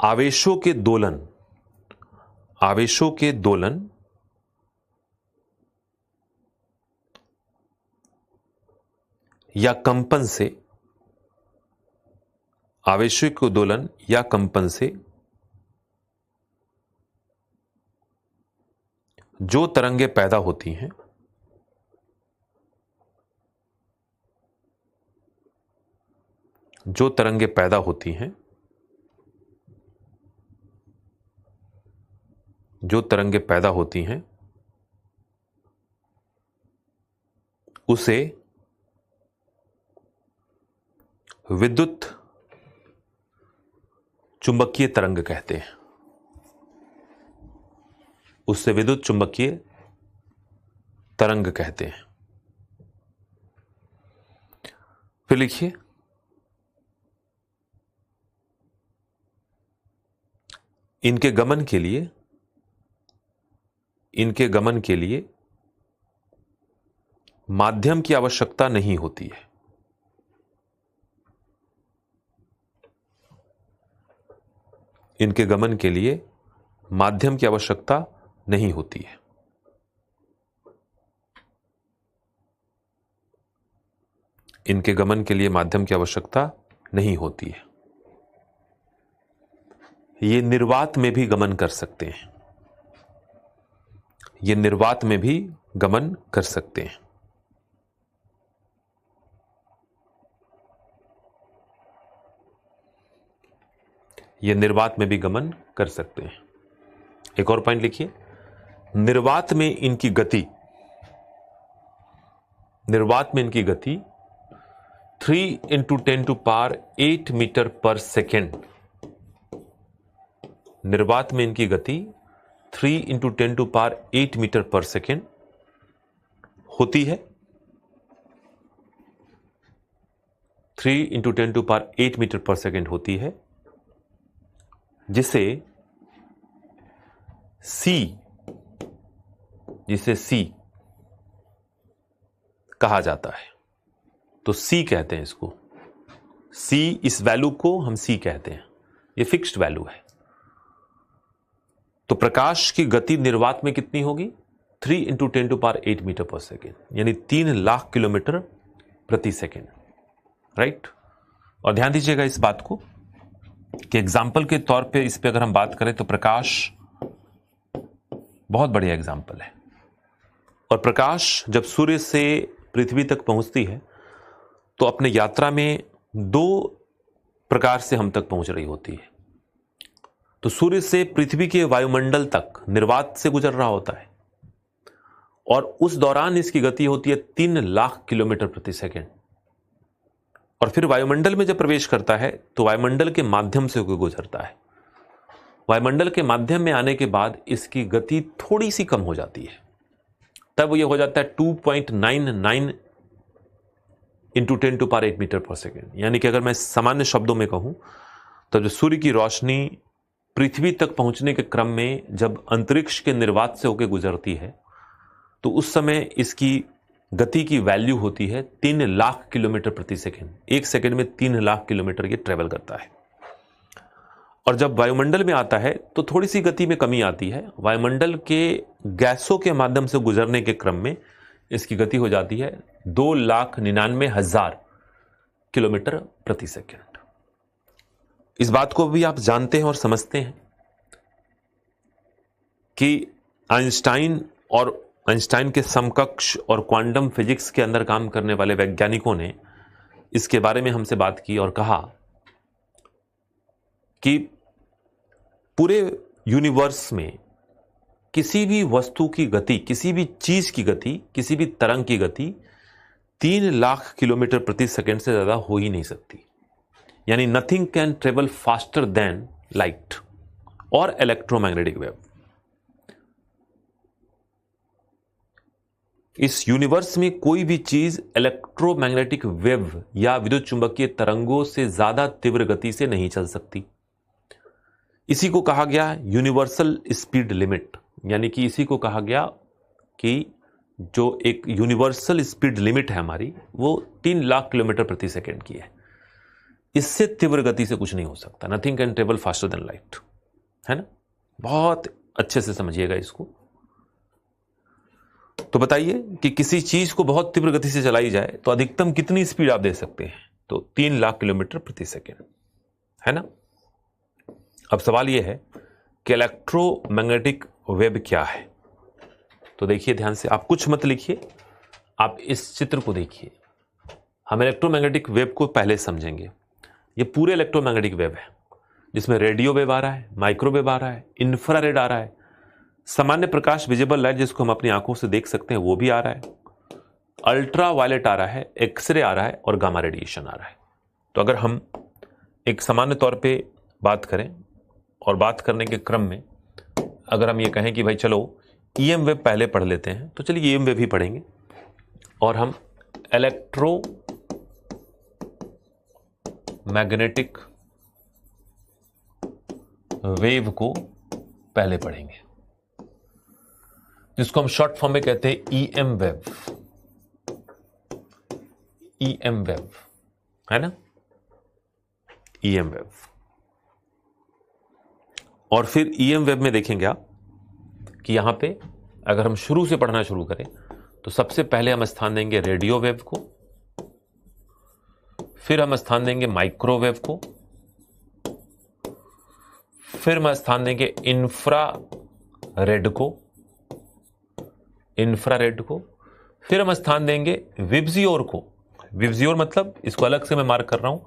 आवेशों के दोलन, आवेशों के दोलन या कंपन से, आवेशों के दोलन या कंपन से जो तरंगें पैदा होती हैं, जो तरंगें पैदा होती हैं, जो तरंगें पैदा होती हैं उसे विद्युत चुंबकीय तरंग कहते हैं, उससे विद्युत चुंबकीय तरंग कहते हैं। फिर लिखिए, इनके गमन के लिए, इनके गमन के लिए माध्यम की आवश्यकता नहीं होती है। इनके गमन के लिए माध्यम की आवश्यकता नहीं होती है। इनके गमन के लिए माध्यम की आवश्यकता नहीं होती है। ये निर्वात में भी गमन कर सकते हैं, ये निर्वात में भी गमन कर सकते हैं। ये निर्वात में भी गमन कर सकते हैं। एक और पॉइंट लिखिए, निर्वात में इनकी गति, निर्वात में इनकी गति 3 × 10⁸ मीटर पर सेकेंड, निर्वात में इनकी गति 3 × 10⁸ मीटर पर सेकेंड होती है। 3 × 10⁸ मीटर पर सेकेंड होती है, जिसे C कहा जाता है। तो C कहते हैं इसको, C, इस वैल्यू को हम C कहते हैं, ये फिक्स्ड वैल्यू है। तो प्रकाश की गति निर्वात में कितनी होगी? 3 × 10⁸ मीटर पर सेकेंड, यानी 3 लाख किलोमीटर प्रति सेकेंड, राइट। और ध्यान दीजिएगा इस बात को कि एग्जाम्पल के तौर पे इस पे अगर हम बात करें तो प्रकाश बहुत बढ़िया एग्जाम्पल है। और प्रकाश जब सूर्य से पृथ्वी तक पहुंचती है तो अपने यात्रा में 2 प्रकार से हम तक पहुंच रही होती है। तो सूर्य से पृथ्वी के वायुमंडल तक निर्वात से गुजर रहा होता है, और उस दौरान इसकी गति होती है 3 लाख किलोमीटर प्रति सेकेंड। और फिर वायुमंडल में जब प्रवेश करता है तो वायुमंडल के माध्यम से होकर गुजरता है। वायुमंडल के माध्यम में आने के बाद इसकी गति थोड़ी सी कम हो जाती है, तब यह हो जाता है 2.99 × 10⁸ मीटर पर सेकेंड। यानी कि अगर मैं सामान्य शब्दों में कहूं तो जो सूर्य की रोशनी पृथ्वी तक पहुंचने के क्रम में जब अंतरिक्ष के निर्वात से होकर गुजरती है तो उस समय इसकी गति की वैल्यू होती है 3 लाख किलोमीटर प्रति सेकेंड। एक सेकेंड में 3 लाख किलोमीटर ये ट्रेवल करता है। और जब वायुमंडल में आता है तो थोड़ी सी गति में कमी आती है। वायुमंडल के गैसों के माध्यम से गुजरने के क्रम में इसकी गति हो जाती है 2,99,000 किलोमीटर प्रति सेकेंड। इस बात को भी आप जानते हैं और समझते हैं कि आइंस्टाइन के समकक्ष और क्वांटम फिजिक्स के अंदर काम करने वाले वैज्ञानिकों ने इसके बारे में हमसे बात की और कहा कि पूरे यूनिवर्स में किसी भी वस्तु की गति, किसी भी चीज की गति, किसी भी तरंग की गति 3 लाख किलोमीटर प्रति सेकेंड से ज्यादा हो ही नहीं सकती। यानी nothing can travel faster than light और इलेक्ट्रोमैग्नेटिक वेव। इस यूनिवर्स में कोई भी चीज इलेक्ट्रोमैग्नेटिक वेव या विद्युत चुंबकीय तरंगों से ज्यादा तीव्र गति से नहीं चल सकती। इसी को कहा गया यूनिवर्सल स्पीड लिमिट, यानी कि इसी को कहा गया कि जो एक यूनिवर्सल स्पीड लिमिट है हमारी, वो 3 लाख किलोमीटर प्रति सेकेंड की है। इससे तीव्र गति से कुछ नहीं हो सकता। Nothing can travel faster than light, है ना। बहुत अच्छे से समझिएगा इसको। तो बताइए कि किसी चीज को बहुत तीव्र गति से चलाई जाए तो अधिकतम कितनी स्पीड आप दे सकते हैं? तो 3 लाख किलोमीटर प्रति सेकेंड, है ना। अब सवाल यह है कि इलेक्ट्रोमैग्नेटिक वेव क्या है। तो देखिए ध्यान से, आप कुछ मत लिखिए, आप इस चित्र को देखिए। हम इलेक्ट्रोमैग्नेटिक वेव को पहले समझेंगे। ये पूरे इलेक्ट्रोमैग्नेटिक वेव है जिसमें रेडियो वेव आ रहा है, माइक्रोवेव आ रहा है, इंफ्रारेड आ रहा है, सामान्य प्रकाश विजिबल लाइट जिसको हम अपनी आंखों से देख सकते हैं वो भी आ रहा है, अल्ट्रा वायलेट आ रहा है, एक्सरे आ रहा है और गामा रेडिएशन आ रहा है। तो अगर हम एक सामान्य तौर पे बात करें और बात करने के क्रम में अगर हम ये कहें कि भाई चलो ईएम वेव पहले पढ़ लेते हैं, तो चलिए ईएम वेव ही पढ़ेंगे और हम इलेक्ट्रो मैग्नेटिक वेव को पहले पढ़ेंगे, जिसको हम शॉर्ट फॉर्म में कहते हैं ईएम वेव। ईएम वेव, है ना, ईएम वेव। और फिर ईएम वेव में देखेंगे आप कि यहां पे अगर हम शुरू से पढ़ना शुरू करें तो सबसे पहले हम स्थान देंगे रेडियो वेव को, फिर हम स्थान देंगे माइक्रोवेव को, फिर हम स्थान देंगे इंफ्रारेड को, फिर हम स्थान देंगे विब्जियोर को। विब्जियोर मतलब, इसको अलग से मैं मार्क कर रहा हूं,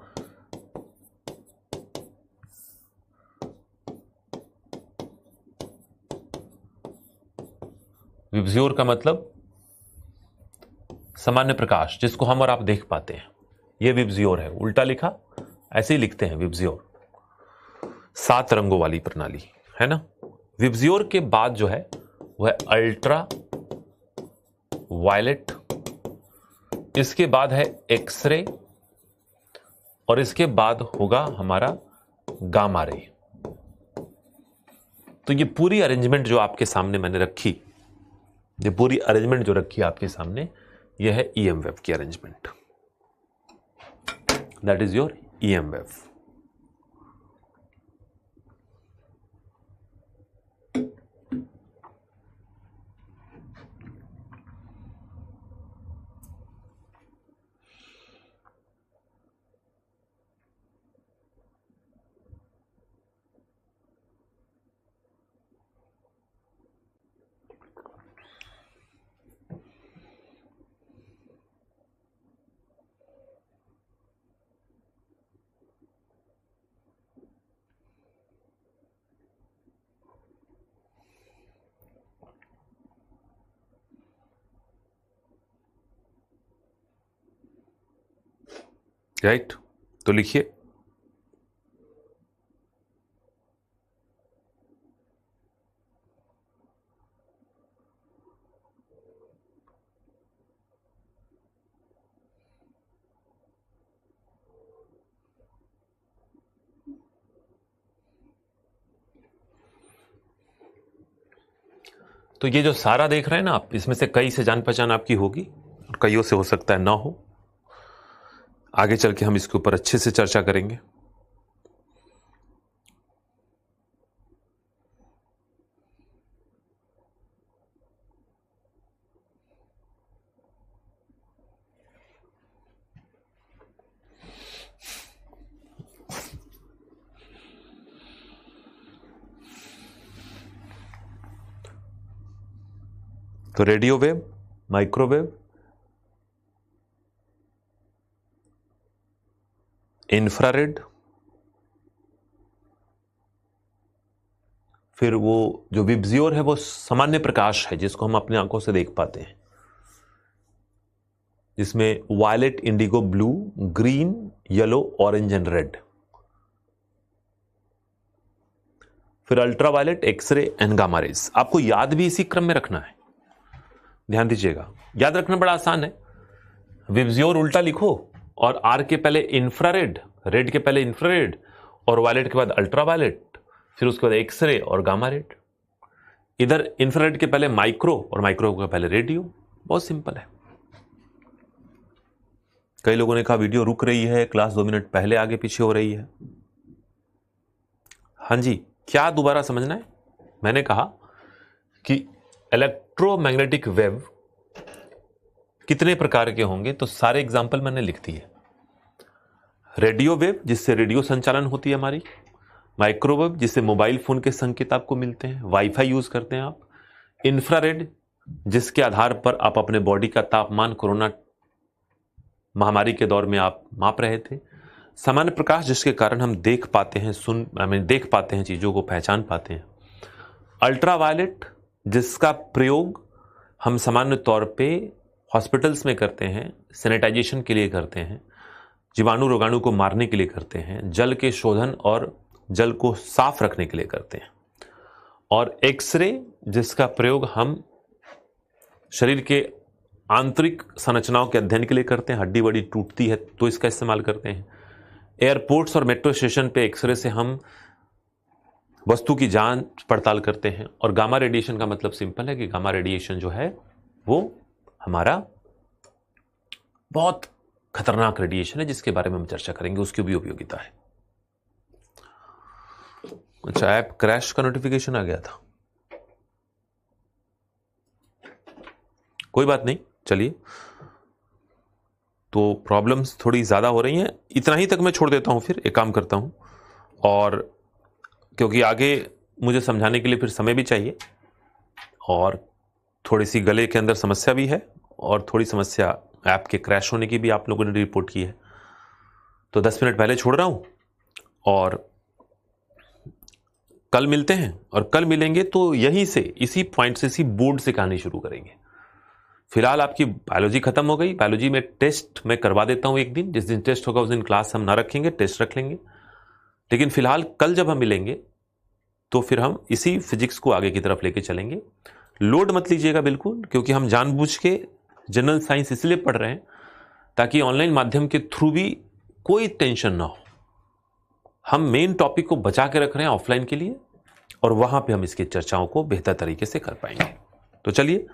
विब्जियोर का मतलब सामान्य प्रकाश जिसको हम और आप देख पाते हैं, यह विब्जियोर है। उल्टा लिखा, ऐसे ही लिखते हैं विब्जियोर, 7 रंगों वाली प्रणाली, है ना। विब्जियोर के बाद जो है वह अल्ट्रा वायलेट, इसके बाद है एक्सरे और इसके बाद होगा हमारा गामा रे। तो ये पूरी अरेंजमेंट जो आपके सामने मैंने रखी, ये पूरी अरेंजमेंट जो रखी आपके सामने, यह है ईएम वेव की arrangement. That is your EM wave. Right, तो लिखिए तो ये जो सारा देख रहे हैं ना आप, इसमें से कई से जान पहचान आपकी होगी और कईयों से हो सकता है ना हो। आगे चल के हम इसके ऊपर अच्छे से चर्चा करेंगे। तो रेडियो वेव, माइक्रोवेव, इंफ्रारेड, फिर वो जो विब्जियोर है वो सामान्य प्रकाश है जिसको हम अपनी आंखों से देख पाते हैं, जिसमें violet, indigo, blue, green, yellow, orange and red. फिर ultraviolet, X ray and gamma rays. आपको याद भी इसी क्रम में रखना है, ध्यान दीजिएगा। याद रखना बड़ा आसान है। विब्जियोर उल्टा लिखो और आर के पहले इंफ्रारेड, रेड के पहले इंफ्रारेड और वायलेट के बाद अल्ट्रावायलेट, फिर उसके बाद एक्सरे और गामा रेड। इधर इंफ्रारेड के पहले माइक्रो और माइक्रो के पहले रेडियो। बहुत सिंपल है, कई लोगों ने कहा वीडियो रुक रही है, क्लास 2 मिनट पहले आगे पीछे हो रही है। हाँ जी, क्या दोबारा समझना है? मैंने कहा कि इलेक्ट्रोमैग्नेटिक वेव कितने प्रकार के होंगे, तो सारे एग्जाम्पल मैंने लिख दिए। रेडियो वेव, जिससे रेडियो संचालन होती है हमारी। माइक्रोवेव, जिससे मोबाइल फोन के संकेत आपको मिलते हैं, वाईफाई यूज करते हैं आप। इंफ्रारेड, जिसके आधार पर आप अपने बॉडी का तापमान कोरोना महामारी के दौर में आप माप रहे थे। सामान्य प्रकाश, जिसके कारण हम देख पाते हैं, देख पाते हैं, चीजों को पहचान पाते हैं। अल्ट्रावायलेट, जिसका प्रयोग हम सामान्य तौर पे हॉस्पिटल्स में करते हैं, सैनिटाइजेशन के लिए करते हैं, जीवाणु रोगाणु को मारने के लिए करते हैं, जल के शोधन और जल को साफ रखने के लिए करते हैं। और एक्सरे, जिसका प्रयोग हम शरीर के आंतरिक संरचनाओं के अध्ययन के लिए करते हैं, हड्डी बड़ी टूटती है तो इसका इस्तेमाल करते हैं। एयरपोर्ट्स और मेट्रो स्टेशन पे एक्सरे से हम वस्तु की जांच पड़ताल करते हैं। और गामा रेडिएशन का मतलब सिंपल है कि गामा रेडिएशन जो है वो हमारा बहुत खतरनाक रेडिएशन है, जिसके बारे में हम चर्चा करेंगे, उसकी भी उपयोगिता है। अच्छा, ऐप क्रैश का नोटिफिकेशन आ गया था, कोई बात नहीं, चलिए। तो प्रॉब्लम्स थोड़ी ज़्यादा हो रही हैं, इतना ही तक मैं छोड़ देता हूं, फिर एक काम करता हूं, और क्योंकि आगे मुझे समझाने के लिए फिर समय भी चाहिए, और थोड़ी सी गले के अंदर समस्या भी है, और थोड़ी समस्या ऐप के क्रैश होने की भी आप लोगों ने रिपोर्ट की है। तो 10 मिनट पहले छोड़ रहा हूं, और कल मिलते हैं, और कल मिलेंगे तो यहीं से, इसी पॉइंट से, इसी बोर्ड से कहानी शुरू करेंगे। फिलहाल आपकी बायोलॉजी खत्म हो गई। बायोलॉजी में टेस्ट मैं करवा देता हूं एक दिन, जिस दिन टेस्ट होगा उस दिन क्लास हम ना रखेंगे, टेस्ट रख लेंगे। लेकिन फिलहाल कल जब हम मिलेंगे तो फिर हम इसी फिजिक्स को आगे की तरफ लेके चलेंगे। लोड मत लीजिएगा बिल्कुल, क्योंकि हम जानबूझ के जनरल साइंस इसलिए पढ़ रहे हैं ताकि ऑनलाइन माध्यम के थ्रू भी कोई टेंशन ना हो। हम मेन टॉपिक को बचा के रख रहे हैं ऑफलाइन के लिए, और वहां पे हम इसकी चर्चाओं को बेहतर तरीके से कर पाएंगे। तो चलिए,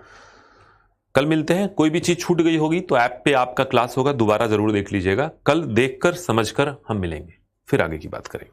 कल मिलते हैं। कोई भी चीज छूट गई होगी तो ऐप पे आपका क्लास होगा, दोबारा जरूर देख लीजिएगा। कल देखकर समझकर हम मिलेंगे, फिर आगे की बात करेंगे।